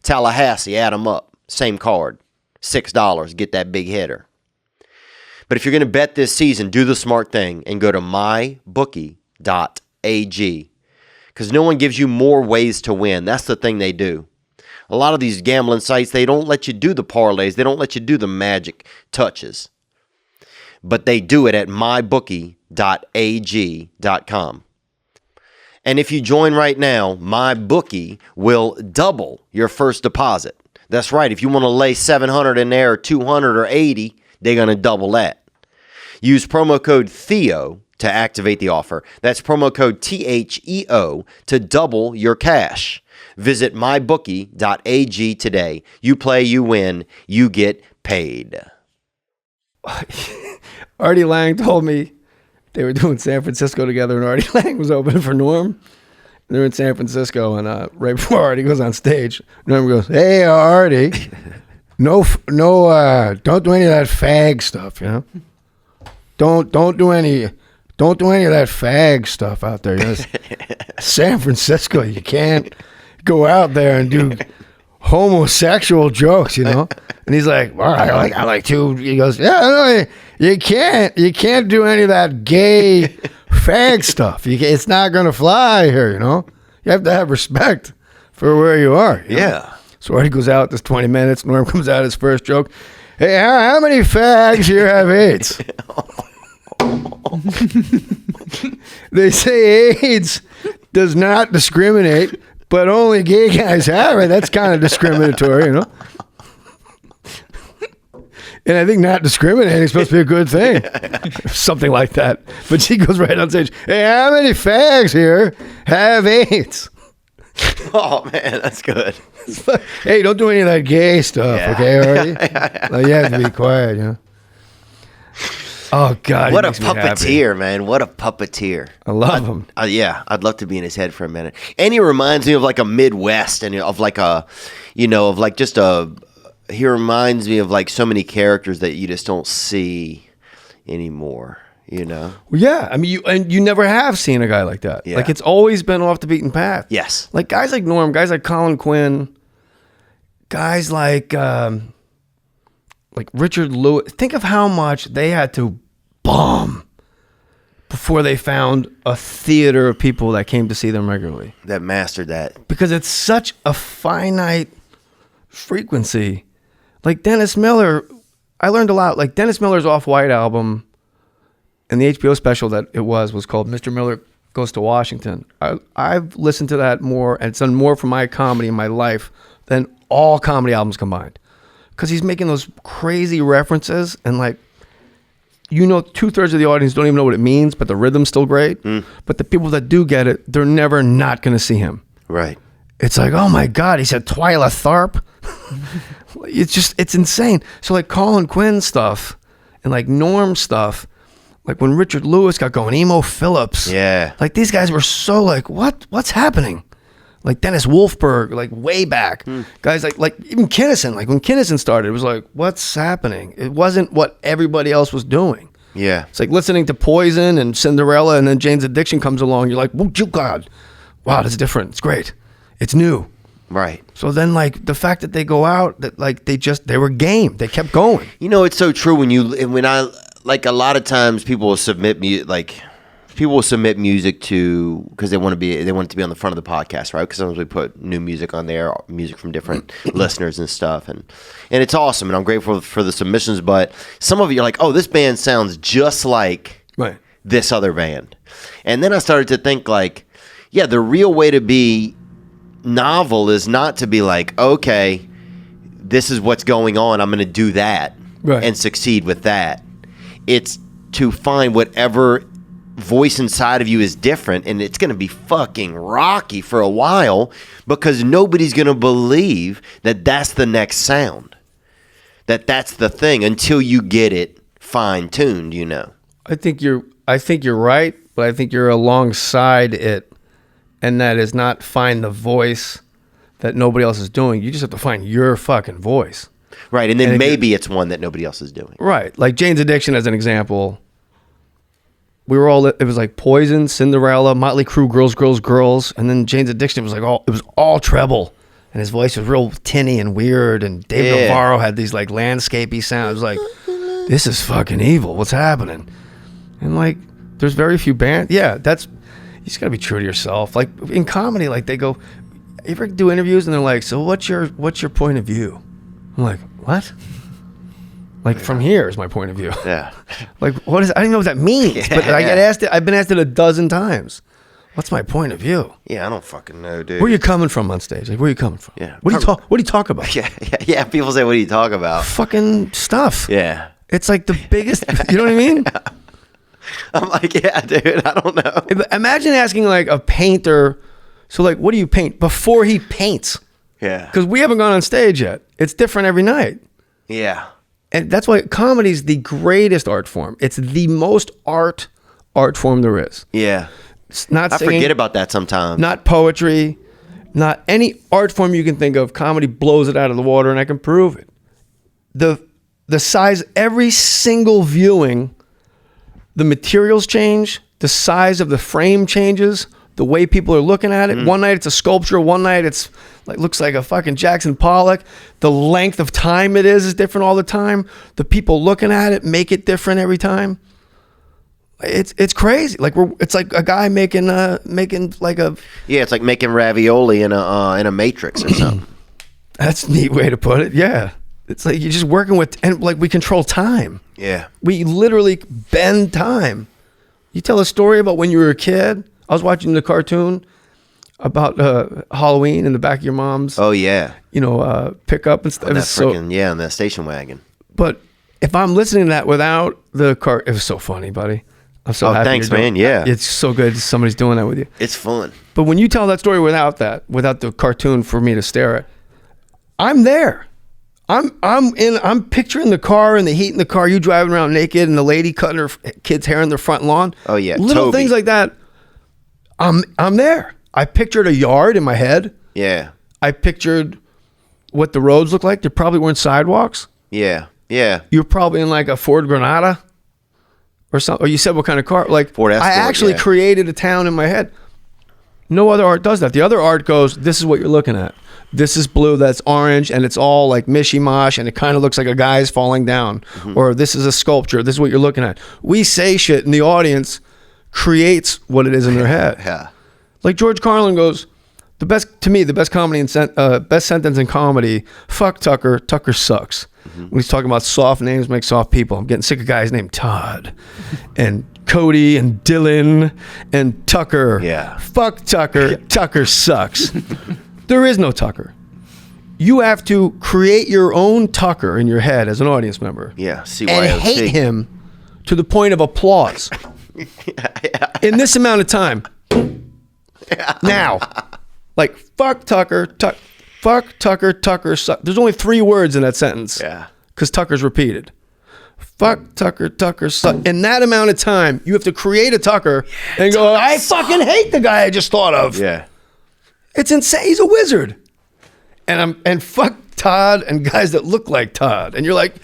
Tallahassee, add them up. Same card, $6, get that big hitter. But if you're going to bet this season, do the smart thing and go to mybookie.ag. Because no one gives you more ways to win. That's the thing they do. A lot of these gambling sites, they don't let you do the parlays. They don't let you do the magic touches. But they do it at mybookie.ag.com. And if you join right now, MyBookie will double your first deposit. That's right. If you want to lay $700 in there, or $200 or $80, they're going to double that. Use promo code Theo to activate the offer. That's promo code THEO to double your cash. Visit mybookie.ag today. You play, you win, you get paid. Artie Lange told me they were doing San Francisco together, and Artie Lange was opening for Norm. They're in San Francisco, and right before Artie goes on stage, Norm goes, "Hey, Artie, no, don't do any of that fag stuff, Don't do any of that fag stuff out there. San Francisco, you can't go out there and do homosexual jokes, And he's like, well, I like to. He goes, yeah, no, you can't do any of that gay fag stuff. It's not gonna fly here, You have to have respect for where you are. Yeah. So Artie goes out. There's 20 minutes. Norm comes out his first joke. Hey, how many fags here have AIDS? They say AIDS does not discriminate, but only gay guys have it. That's kind of discriminatory, And I think not discriminating is supposed to be a good thing. Something like that. But she goes right on stage. Hey, how many fags here have AIDS? Oh, man, that's good. Hey, don't do any of that gay stuff, okay, Artie? You have to be quiet, Oh, God. What a puppeteer, man. What a puppeteer. I love him. Yeah, I'd love to be in his head for a minute. And he reminds me of like a Midwest and of like a, he reminds me of like so many characters that you just don't see anymore, Well, yeah, I mean, you never have seen a guy like that. Yeah. Like, it's always been off the beaten path. Yes. Like, guys like Norm, guys like Colin Quinn, guys like Richard Lewis. Think of how much they had to bomb before they found a theater of people that came to see them regularly. That mastered that. Because it's such a finite frequency. Like Dennis Miller, I learned a lot. Like Dennis Miller's Off-White album and the HBO special that it was called Mr. Miller Goes to Washington. I've listened to that more, and it's done more for my comedy in my life than all comedy albums combined. Because he's making those crazy references, and like, 2/3 of the audience don't even know what it means, but the rhythm's still great. But the people that do get it, they're never not going to see him. Right. It's like, oh my God, he said Twyla Tharp. It's insane. So like Colin Quinn stuff and like Norm stuff, like when Richard Lewis got going, Emo Phillips. Yeah. Like these guys were so like, what's happening? Like Dennis Wolfberg, like way back. Guys like even Kinnison, like when Kinnison started, it was like, what's happening? It wasn't what everybody else was doing. Yeah. It's like listening to Poison and Cinderella, and then Jane's Addiction comes along. You're like, oh, God. Wow, that's different. It's great. It's new. Right. So then, like, the fact that they go out, that like they were game. They kept going. You know, it's so true when I like a lot of times people will submit music to because they want it to be on the front of the podcast, right? Because sometimes we put new music on there, music from different listeners and stuff, and it's awesome, and I'm grateful for the submissions. But some of you are like, oh, this band sounds just like this other band, and then I started to think like, yeah, the real way to be novel is not to be like, okay, this is what's going on, I'm going to do that and succeed with that. It's to find whatever voice inside of you is different, and it's going to be fucking rocky for a while because nobody's going to believe that that's the next sound, that's the thing until you get it fine-tuned, you know. I think you're right, but I think you're alongside it. And that is not find the voice that nobody else is doing. You just have to find your fucking voice. Right, and then maybe it's one that nobody else is doing. Right, like Jane's Addiction as an example. It was like Poison, Cinderella, Motley Crue, Girls, and then Jane's Addiction was like it was all treble. And his voice was real tinny and weird, and Dave Navarro had these like landscapey sounds. It was like, this is fucking evil. What's happening? And like, there's very few bands. Yeah, you just gotta be true to yourself. Like in comedy, like they go, you ever do interviews and they're like, so what's your point of view? I'm like, what? Like from here is my point of view. Yeah. Like what is? I don't even know what that means. But I get asked it. I've been asked it a dozen times. What's my point of view? Yeah, I don't fucking know, dude. Where are you coming from on stage? Like where are you coming from? Yeah. What do you talk about? Yeah. People say, what do you talk about? Fucking stuff. Yeah. It's like the biggest. You know what I mean? I'm like, yeah, dude, I don't know. Imagine asking like a painter, so like, what do you paint before he paints? Yeah. Because we haven't gone on stage yet. It's different every night. Yeah. And that's why comedy is the greatest art form. It's the most art form there is. Yeah. It's not I singing, forget about that sometimes. not poetry, not any art form you can think of. Comedy blows it out of the water, and I can prove it. The size, every single viewing, the materials change, the size of the frame changes, the way people are looking at it. One night it's a sculpture, one night it's like looks like a fucking Jackson Pollock. The length of time it is different all the time. The people looking at it make it different every time. It's crazy. Like it's like a guy making like a it's like making ravioli in a matrix or something. That's a neat way to put it. Yeah. It's like you're just working with, and like we control time. Yeah. We literally bend time. You tell a story about when you were a kid. I was watching the cartoon about Halloween in the back of your mom's. Oh yeah. Pickup and stuff. On that station wagon. But if I'm listening to that without the car, it was so funny, buddy. I'm so happy. Thanks, man. Yeah. It's so good. Somebody's doing that with you. It's fun. But when you tell that story without the cartoon for me to stare at, I'm there. I'm picturing the car and the heat in the car, you driving around naked and the lady cutting her kid's hair in the front lawn. Oh yeah. Little Toby. things like that. I'm there. I pictured a yard in my head. Yeah. I pictured what the roads look like. There probably weren't sidewalks. Yeah. Yeah. You're probably in like a Ford Granada or something. Or you said what kind of car? Like Ford Escort, I actually created a town in my head. No other art does that. The other art goes, this is what you're looking at. This is blue, that's orange, and it's all like mishy-mosh, and it kind of looks like a guy's falling down. Mm-hmm. Or this is a sculpture. This is what you're looking at. We say shit, and the audience creates what it is in their head. Yeah. Like George Carlin goes, the best comedy and best sentence in comedy, fuck Tucker, Tucker sucks. Mm-hmm. When he's talking about soft names make soft people. I'm getting sick of guys named Todd and Cody and Dylan and Tucker. Yeah. Fuck Tucker, Tucker sucks. There is no Tucker. You have to create your own Tucker in your head as an audience member. Yeah, CYOT. And hate him to the point of applause. In this amount of time. Now. Like, fuck Tucker, fuck Tucker, Tucker suck. There's only 3 words in that sentence. Yeah. Because Tucker's repeated. Fuck Tucker, Tucker suck. In that amount of time, you have to create a Tucker and go, I fucking hate the guy I just thought of. Yeah. It's insane. He's a wizard. And fuck Todd and guys that look like Todd. And you're like,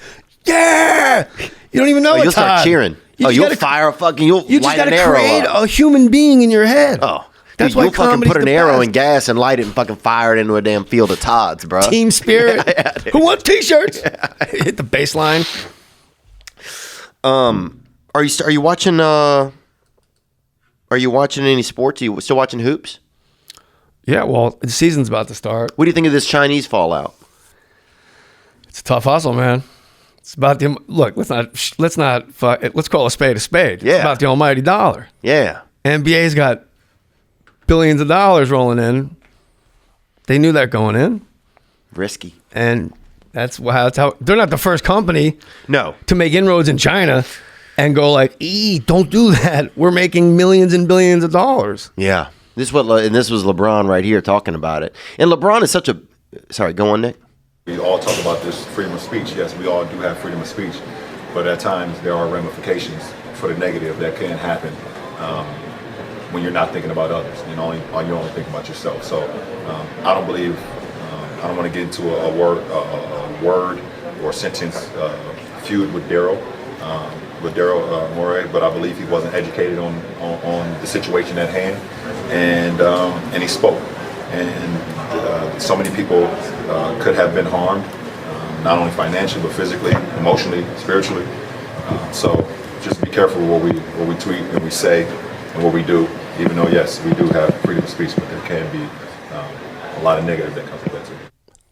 yeah. You don't even know You'll Todd. start cheering. You'll fire a fucking, you'll You just light got an to arrow create up. a human being in your head. Oh. That's Dude, why you'll fucking comedy's put an the arrow best. in gas and light it and fucking fire it into a damn field of Todds, bro. Team spirit. Who wants t-shirts? Hit the baseline. Are you watching any sports? Are you still watching hoops? Yeah, well, the season's about to start. What do you think of this Chinese fallout? It's a tough hustle, man. It's about the look. Let's call a spade a spade. Yeah. It's about the almighty dollar. Yeah. NBA's got billions of dollars rolling in. They knew that going in, Risky. and that's how they're not the first company No. to make inroads in China and go like, don't do that. We're making millions and billions of dollars. Yeah. This was LeBron right here talking about it. And LeBron is such a... Sorry, go on, Nick. We all talk about this freedom of speech. Yes, we all do have freedom of speech, but at times there are ramifications for the negative that can happen when you're not thinking about others and you're only thinking about yourself. So I don't believe I don't want to get into a word or sentence feud with Darrell Morey, but I believe he wasn't educated on the situation at hand, and he spoke, and so many people could have been harmed, not only financially but physically, emotionally, spiritually. So just be careful what we tweet and we say and what we do. Even though yes, we do have freedom of speech, but there can be a lot of negative that comes with that too.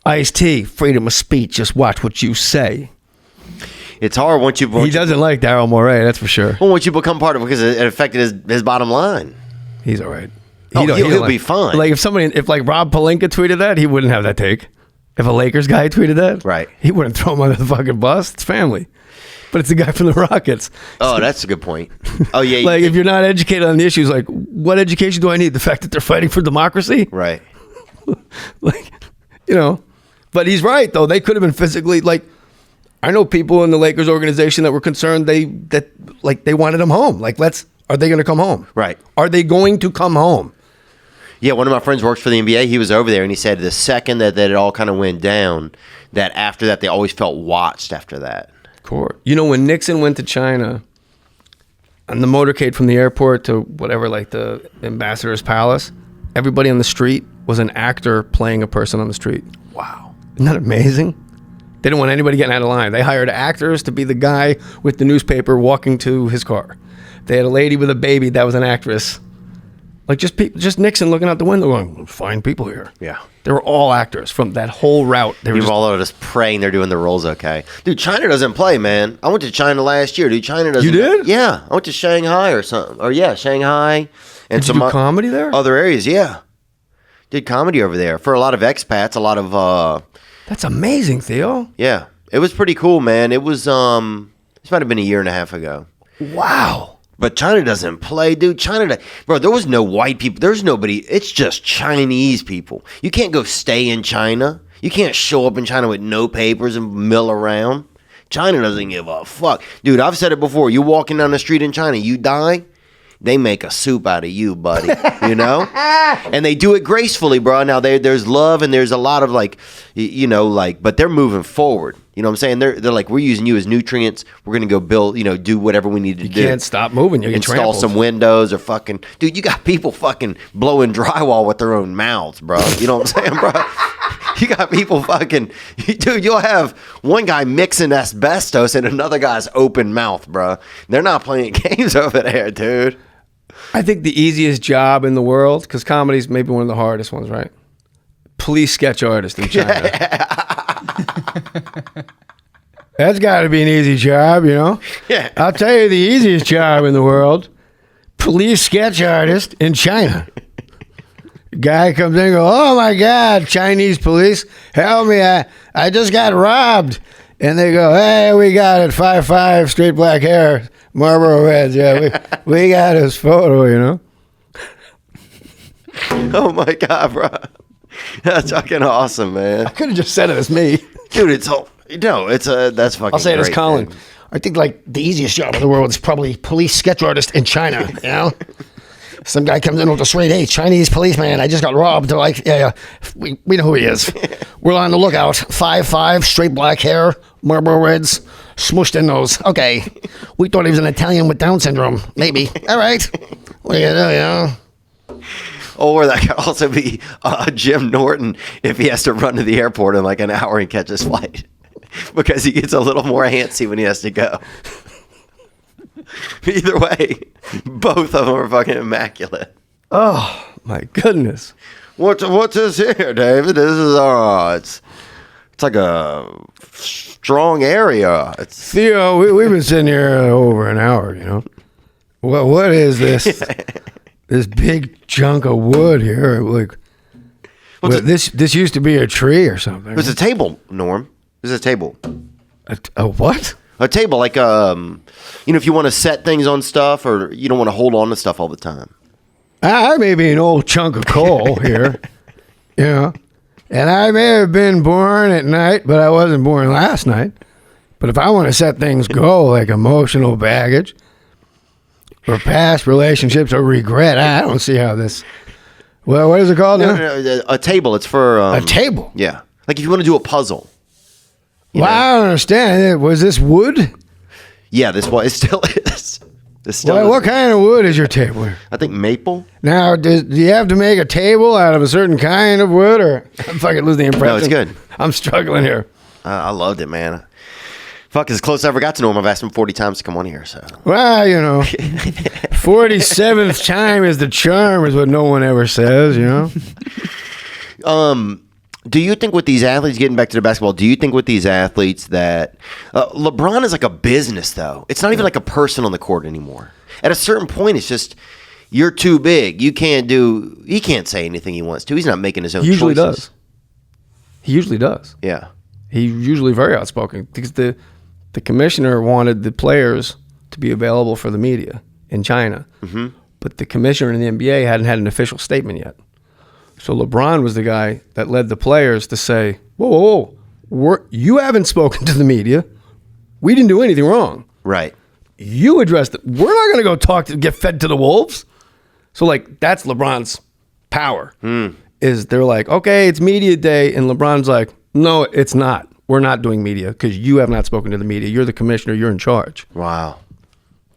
Ice-T, freedom of speech. Just watch what you say. It's hard once you... He doesn't like Darrell Morey, that's for sure. Well, once you become part of it, because it affected his bottom line. He's all right. He'll be fine. Like if Rob Pelinka tweeted that, he wouldn't have that take. If a Lakers guy tweeted that, right, he wouldn't throw him under the fucking bus. It's family. But it's the guy from the Rockets. Oh, that's a good point. Oh, yeah. Like, if you're not educated on the issues, like, what education do I need? The fact that they're fighting for democracy? Right. Like, But he's right, though. They could have been physically, like, I know people in the Lakers organization that were concerned they wanted him home. Like, are they going to come home? Right. Are they going to come home? Yeah, one of my friends works for the NBA. He was over there, and he said the second that it all kind of went down, that after that, they always felt watched after that. Court. When Nixon went to China on the motorcade from the airport to whatever, like the ambassador's palace, everybody on the street was an actor playing a person on the street. Wow. Isn't that amazing? They didn't want anybody getting out of line. They hired actors to be the guy with the newspaper walking to his car. They had a lady with a baby that was an actress. Like just Nixon looking out the window going, fine people here. Yeah. They were all actors from that whole route. They were People all over just praying they're doing the roles okay. Dude, China doesn't play, man. I went to China last year, dude. China doesn't. You did? Yeah. I went to Shanghai or something. Shanghai. And Did you do comedy there? Other areas, yeah. Did comedy over there for a lot of expats, a lot of... That's amazing, Theo. Yeah. It was pretty cool, man. It was, this might have been a year and a half ago. Wow. But China doesn't play, dude. Bro, there was no white people. There's nobody. It's just Chinese people. You can't go stay in China. You can't show up in China with no papers and mill around. China doesn't give a fuck. Dude, I've said it before. You walking down the street in China, you die, they make a soup out of you, buddy. And they do it gracefully, bro. Now, there's love and there's a lot of but they're moving forward. You know what I'm saying? They're like, we're using you as nutrients. We're going to go build, do whatever we need to do. You can't stop moving. You get install trampled. some windows or fucking... Dude, you got people fucking blowing drywall with their own mouths, bro. You know what I'm saying, bro? You got people fucking... Dude, you'll have one guy mixing asbestos and another guy's open mouth, bro. They're not playing games over there, dude. I think the easiest job in the world, because comedy's maybe one of the hardest ones, right? Police sketch artist in China. That's got to be an easy job, Yeah. I'll tell you the easiest job in the world. Police sketch artist in China. Guy comes in and goes, oh my God, Chinese police, help me. I just got robbed. And they go, hey, we got it, 5'5", straight black hair, Marlboro Reds. Yeah, we got his photo, Oh my God, bro. That's fucking awesome, man. I could have just said it as me. Dude, it's all, no, that's fucking I'll say it as great, Colin. man. I think like the easiest job in the world is probably police sketch artist in China, you know? Some guy comes in with a straight A, Chinese policeman. I just got robbed. They're like, yeah, we know who he is. We're on the lookout. 5'5", straight black hair, Marlboro Reds, smushed in nose. Okay, we thought he was an Italian with Down syndrome. Maybe. All right. What are you gonna do, you know? Or that could also be Jim Norton if he has to run to the airport in like an hour and catch his flight. Because he gets a little more antsy when he has to go. Either way, both of them are fucking immaculate. Oh, my goodness. What's this here, David? This is it's like a strong area. It's Theo, we've been sitting here over an hour, you know? What is this? This big chunk of wood here? Like, this used to be a tree or something. It's a table, Norm. This is a table. A what? A table, like if you want to set things on stuff, or you don't want to hold on to stuff all the time. I may be an old chunk of coal here, you know, and I may have been born at night, but I wasn't born last night. But if I want to set things go, like emotional baggage or past relationships or regret, I don't see how this. Well, what is it called now? No, a table. It's for A table. Yeah, like if you want to do a puzzle. Well, I don't understand. Was this wood? Yeah, this one. It still is. This still Well, is. what kind of wood is your table? I think maple. Now, do you have to make a table out of a certain kind of wood, or I'm fucking losing the impression? No, it's good. I'm struggling here. I loved it, man. Fuck, as close as I ever got to know him. I've asked him 40 times to come on here. So Well, you know, 47th time is the charm, is what no one ever says, you know? do you think with these athletes, getting back to the basketball, do you think with these athletes that LeBron is like a business, though? It's not even like a person on the court anymore. At a certain point, it's just you're too big. He can't say anything he wants to. He's not making his own choices. He usually does. Yeah. He's usually very outspoken because the commissioner wanted the players to be available for the media in China. Mm-hmm. But the commissioner in the NBA hadn't had an official statement yet. So LeBron was the guy that led the players to say, whoa, you haven't spoken to the media. We didn't do anything wrong. Right. You addressed it. We're not going to go get fed to the wolves. So, like, that's LeBron's power. Is they're like, okay, it's media day. And LeBron's like, no, it's not. We're not doing media because you have not spoken to the media. You're the commissioner. You're in charge. Wow.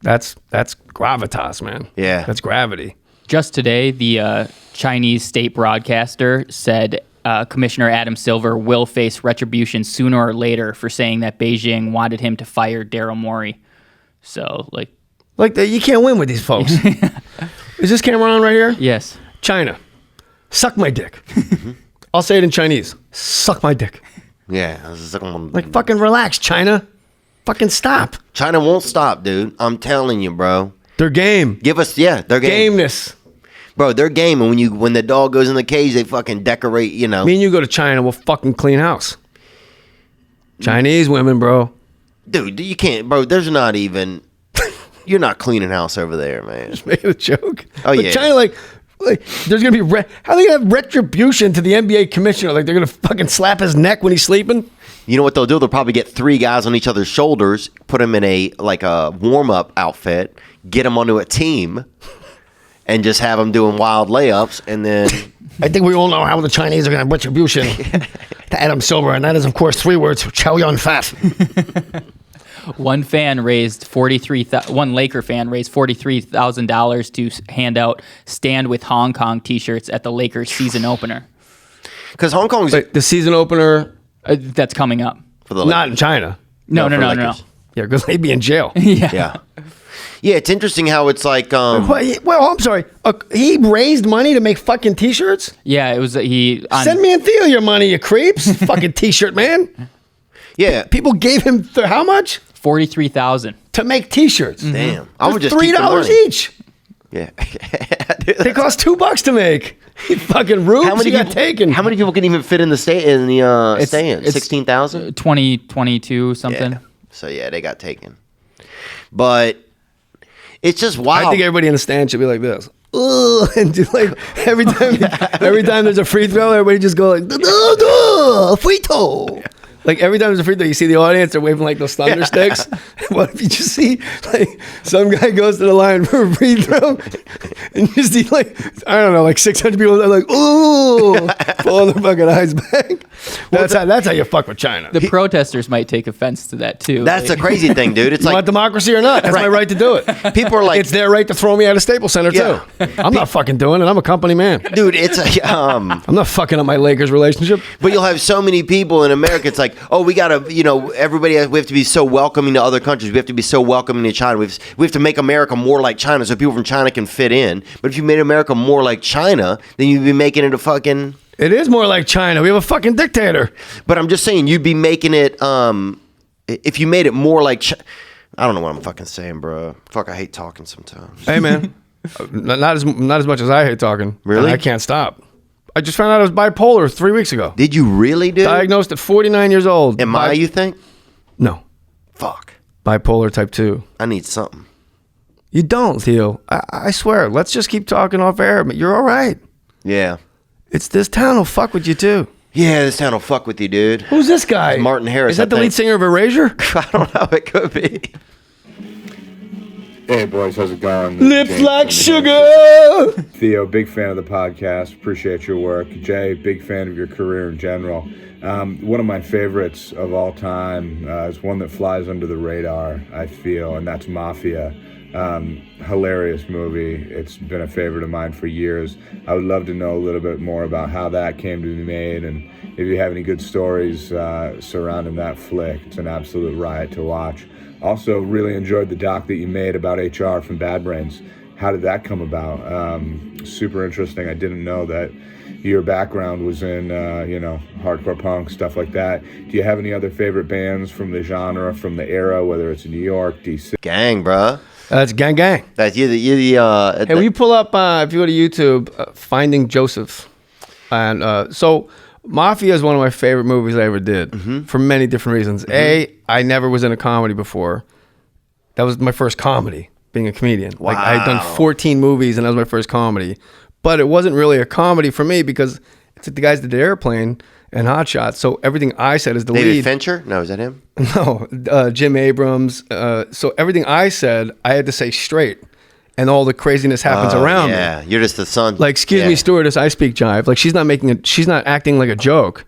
That's gravitas, man. Yeah. That's gravity. Just today, the Chinese state broadcaster said Commissioner Adam Silver will face retribution sooner or later for saying that Beijing wanted him to fire Darrell Morey. So, You can't win with these folks. Is this camera on right here? yes. China, suck my dick. I'll say it in Chinese. Suck my dick. Yeah. Like, fucking relax, China. Fucking stop. China won't stop, dude. I'm telling you, bro. They're game. Give us, they're game. Gameness. Bro, they're game. And when the dog goes in the cage, they fucking decorate, you know. Me and you go to China, we'll fucking clean house. Chinese women, bro. Dude, you can't, bro. There's not even. You're not cleaning house over there, man. Just making a joke. Oh, but yeah. China, like there's gonna be how are they gonna have retribution to the NBA commissioner? Like, they're gonna fucking slap his neck when he's sleeping. You know what they'll do? They'll probably get 3 guys on each other's shoulders, put them in a warm-up outfit, get them onto a team, and just have them doing wild layups, and then. I think we all know how the Chinese are gonna have retribution to Adam Silver, and that is, of course, 3 words: Chow Yun Fat. One Laker fan raised $43,000 to hand out "Stand with Hong Kong" T-shirts at the Lakers season opener. Because Hong Kong's The season opener, That's coming up. for the not in China. No. for Lakers. Yeah, because they'd be in jail. Yeah. Yeah, it's interesting how it's like. Well, I'm sorry. He raised money to make fucking T-shirts? Yeah, it was Send me and Theo your money, you creeps. Fucking T-shirt man. Yeah. People gave him how much? $43,000. To make T-shirts. Damn. I would For just keep the $3 money. each. Yeah. They cost $2 to make. You fucking rubes. How many got people, taken? How many people can even fit in the stand? It's 16,000. 22 something. Yeah. So yeah, they got taken. But it's just wild. I think everybody in the stand should be like this. "Ugh," and do like every time there's a free throw, everybody just go like, free throw. Like every time there's a free throw, you see the audience, they're waving like those thunder sticks. What if you just see like some guy goes to the line for a free throw, and you see like, I don't know, like 600 people are like, ooh, pulling their fucking eyes back. That's how you fuck with China. The protesters might take offense to that too. That's the crazy thing, dude. It's You like want democracy or not? That's my right to do it. people are like, It's their right to throw me out of Staples Center Yeah. too. I'm not fucking doing it. I'm a company man. dude, it's a, I'm not fucking up my Lakers relationship. but you'll have so many people in America. It's like, oh, we gotta, everybody. We have to be so welcoming to other countries. We have to be so welcoming to China. We have to make America more like China, so people from China can fit in. But if you made America more like China, then you'd be making it a fucking. It is more like China. We have a fucking dictator. But I'm just saying, you'd be making it. If you made it more like. I don't know what I'm fucking saying, bro. Fuck, I hate talking sometimes. Hey, man. not as much as I hate talking. Really? And I can't stop. I just found out I was bipolar 3 weeks ago. Did you really, dude? Diagnosed at 49 years old. Am I? You think? No. Fuck. Bipolar type 2. I need something. You don't, Theo. I swear. Let's just keep talking off air. You're all right. Yeah. It's this town will fuck with you too. Yeah, this town will fuck with you, dude. Who's this guy? It's Martin Harris, Is that I the lead think. singer of Erasure? I don't know. It could be. Hey boys, how's it going? Lips James like from sugar. Theo, big fan of the podcast. Appreciate your work. Jay, big fan of your career in general. One of my favorites of all time is one that flies under the radar, I feel, and that's Mafia. Hilarious movie. It's been a favorite of mine for years. I would love to know a little bit more about how that came to be made, and if you have any good stories surrounding that flick. It's an absolute riot to watch. Also, really enjoyed the doc that you made about HR from Bad Brains. How did that come about? Super interesting. I didn't know that your background was in, hardcore punk, stuff like that. Do you have any other favorite bands from the genre, from the era, whether it's in New York, DC? Gang, bro. That's gang gang. That's you. Hey, will you pull up, if you go to YouTube, Finding Joseph? And so Mafia is one of my favorite movies I ever did for many different reasons. I never was in a comedy before. That was my first comedy, being a comedian. Wow. Like I had done 14 movies and that was my first comedy. But it wasn't really a comedy for me because it's the guys that did Airplane and Hot Shots. So everything I said is the David lead. Fincher? No, is that him? No, Jim Abrams. So everything I said, I had to say straight. And all the craziness happens around me. Yeah, you're just the son. Like, excuse me, stewardess, I speak jive. Like, she's not acting like a joke.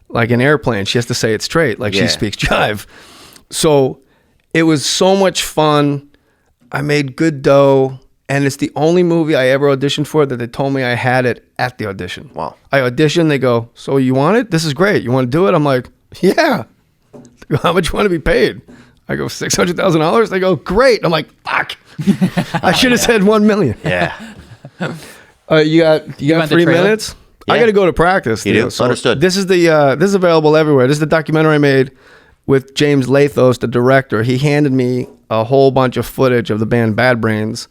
Like an Airplane, she has to say it straight. Like she speaks jive. So it was so much fun. I made good dough. And it's the only movie I ever auditioned for that they told me I had it at the audition. Wow. I auditioned, they go, so you want it? This is great. You want to do it? I'm like, yeah. They go, how much you want to be paid? I go, $600,000? They go, great. I'm like, fuck. I should have said 1 million. Yeah. You got want 3 the trailer? minutes? Yeah. I got to go to practice. You do? Understood. This is this is available everywhere. This is the documentary I made with James Lathos, the director. He handed me a whole bunch of footage of the band Bad Brains,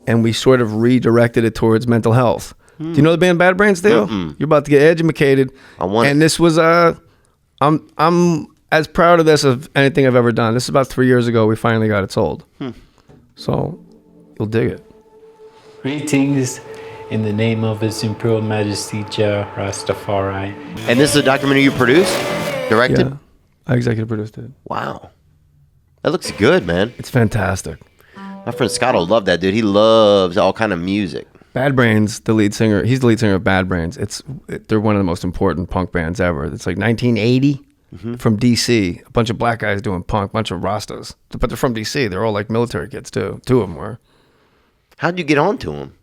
and we sort of redirected it towards mental health. Do you know the band Bad Brains, Theo? You're about to get educated. I want And it. this was I'm as proud of this as anything I've ever done. This is about 3 years ago. We finally got it sold. So you'll dig it. Greetings in the name of His Imperial Majesty Jah Rastafari. And this is a documentary you produced, directed? Yeah, I executive produced it. Wow. That looks good, man. It's fantastic. My friend Scott will love that, dude. He loves all kind of music. Bad Brains, the lead singer, he's the lead singer of Bad Brains. They're one of the most important punk bands ever. It's like 1980 from DC. A bunch of black guys doing punk, bunch of Rastas. But they're from DC. They're all like military kids too. 2 of them were. How'd you get on to him?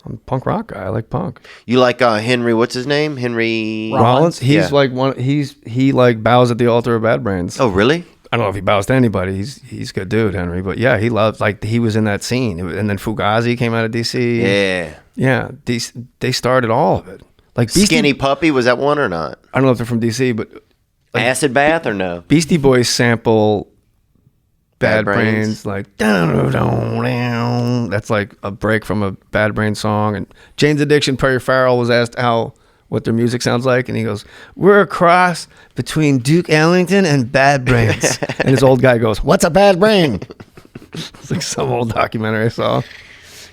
I'm a punk rock guy. I like punk. You like Henry, what's his name? Henry Rollins, he's Yeah. like he like bows at the altar of Bad Brains. Oh, really? I don't know if he bows to anybody. He's a good dude, Henry. But yeah, he loves, like, he was in that scene. And then Fugazi came out of DC. Yeah. Yeah. They started all of it. Like Skinny Puppy, was that one or not? I don't know if they're from DC, but Acid Bath or no? Beastie Boys sample Bad Bad Brains, Brains. like that's like a break from a Bad Brains song. And Jane's Addiction, Perry Farrell was asked what their music sounds like, and he goes, "We're a cross between Duke Ellington and Bad Brains." And this old guy goes, "What's a bad brain?" It's like some old documentary I saw.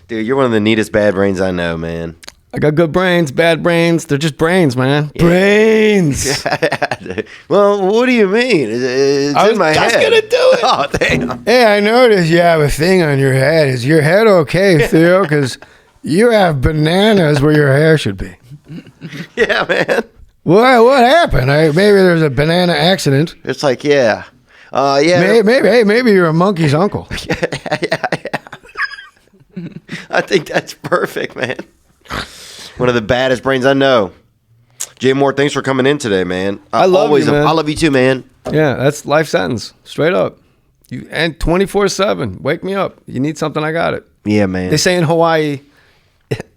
Dude, you're one of the neatest bad brains I know, man. I got good brains, bad brains. They're just brains, man. Yeah. Brains. Well, what do you mean? It's in my head. I was gonna do it. Oh, damn. Hey, I noticed you have a thing on your head. Is your head okay, Theo? Because you have bananas where your hair should be. Yeah, man. What happened? Maybe there's a banana accident. It's like, yeah. Maybe you're a monkey's uncle. Yeah. I think that's perfect, man. One of the baddest brains I know. Jay Mohr, thanks for coming in today, man. I love you, man. I love you too, man. Yeah, that's life sentence. Straight up. And 24/7. Wake me up. You need something, I got it. Yeah, man. They say in Hawaii,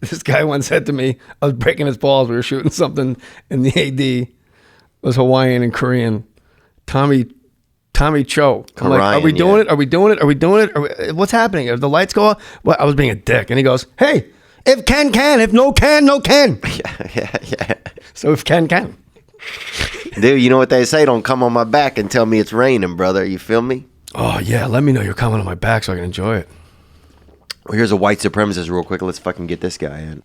this guy once said to me, I was breaking his balls. We were shooting something, and the AD was Hawaiian and Korean. Tommy Cho. I'm like, are we doing it? Are we doing it? Are we doing it? What's happening? If the lights go off? Well, I was being a dick. And he goes, hey, if can. If no can, no can. Yeah. So if can. Dude, you know what they say? Don't come on my back and tell me it's raining, brother. You feel me? Oh, yeah. Let me know you're coming on my back so I can enjoy it. Well, here's a white supremacist real quick. Let's fucking get this guy in.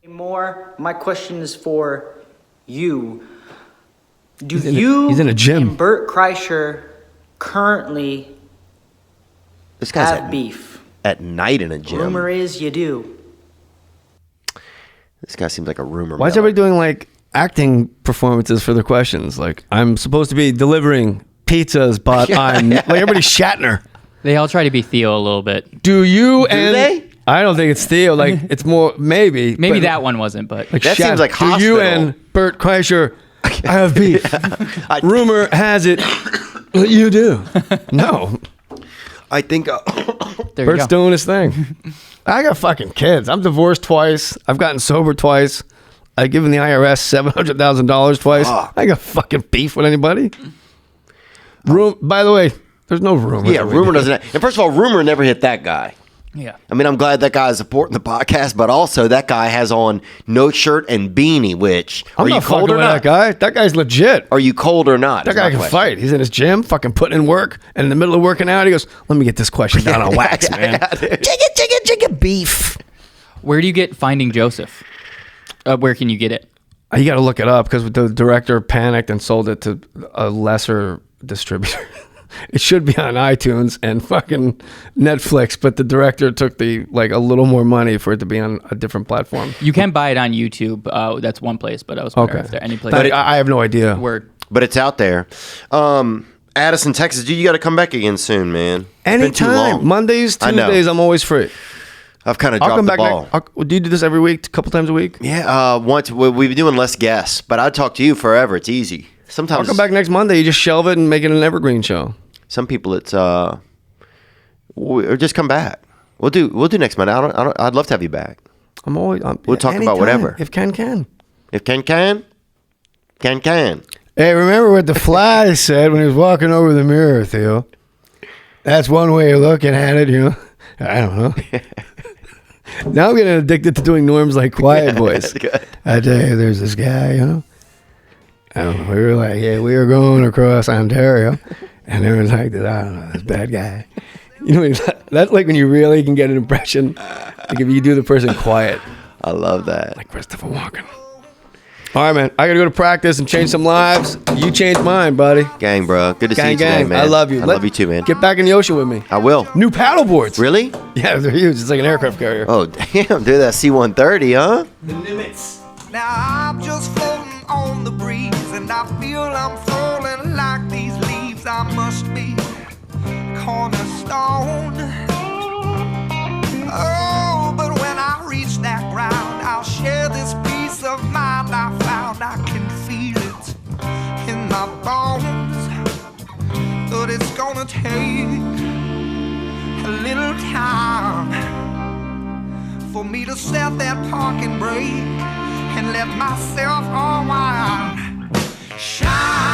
Mohr, my question is for you. He's in a gym. And Bert Kreischer currently This guy's have beef? At night in a gym. Rumor is you do. This guy seems like a rumor. Why is everybody doing like acting performances for their questions? Like, I'm supposed to be delivering pizzas, but I'm like everybody's Shatner. They all try to be Theo a little bit. Do they? I don't think it's Theo. Like, it's more maybe that one wasn't, but like that seems like hospital. Do you and Bert Kreischer I have beef? Rumor has it you do. No. I think Bert's doing his thing. I got fucking kids. I'm divorced twice. I've gotten sober twice. I've given the IRS $700,000 twice. I got fucking beef with anybody. By the way, there's no rumor. Yeah, rumor doesn't. And first of all, rumor never hit that guy. Yeah. I mean, I'm glad that guy is supporting the podcast, but also that guy has on no shirt and beanie, which I'm are you not cold fucking or with not? that guy. That guy's legit. Are you cold or not? That guy can fight. He's in his gym, fucking putting in work, and in the middle of working out, he goes, "Let me get this question down on wax, man." Jigga, beef. Where do you get Finding Joseph? Where can you get it? You got to look it up because the director panicked and sold it to a lesser distributor. It should be on iTunes and fucking Netflix, but the director took a little more money for it to be on a different platform. You can buy it on YouTube. That's one place, but I was wondering if there any place. But I have no idea. Word. But it's out there. Addison, Texas, dude, you got to come back again soon, man. Anytime. Mondays, Tuesdays, I'm always free. I've kind of dropped the ball. Do you do this every week, a couple times a week? Yeah, once we've been doing less guests, but I'd talk to you forever. It's easy. Sometimes I'll come back next Monday. You just shelve it and make it an evergreen show. Some people, it's or just come back. We'll do next Monday. I'd love to have you back. We'll talk about whatever. If can. If can. Hey, remember what the fly said when he was walking over the mirror, Theo? That's one way of looking at it, you know. I don't know. Now I'm getting addicted to doing Norm's like quiet voice. I tell you, there's this guy, you know. I don't know. We were going across Ontario, and there was like this, I don't know, this bad guy. You know, that's like when you really can get an impression. Like if you do the person quiet. I love that. Like Christopher Walken. All right, man. I got to go to practice and change some lives. You changed mine, buddy. Gang, bro. Good to see you today, man. I love you. I love you too, man. Get back in the ocean with me. I will. New paddle boards. Really? Yeah, they're huge. It's like an aircraft carrier. Oh, damn, dude. That C-130, huh? The limits. Now I'm just floating on the breeze, and I feel I'm falling like these leaves. I must be cornerstone. Oh, but when I reach that ground, I'll share this peace of mind I found. I can feel it in my bones, but it's gonna take a little time for me to set that parking brake and let myself unwind. Shine.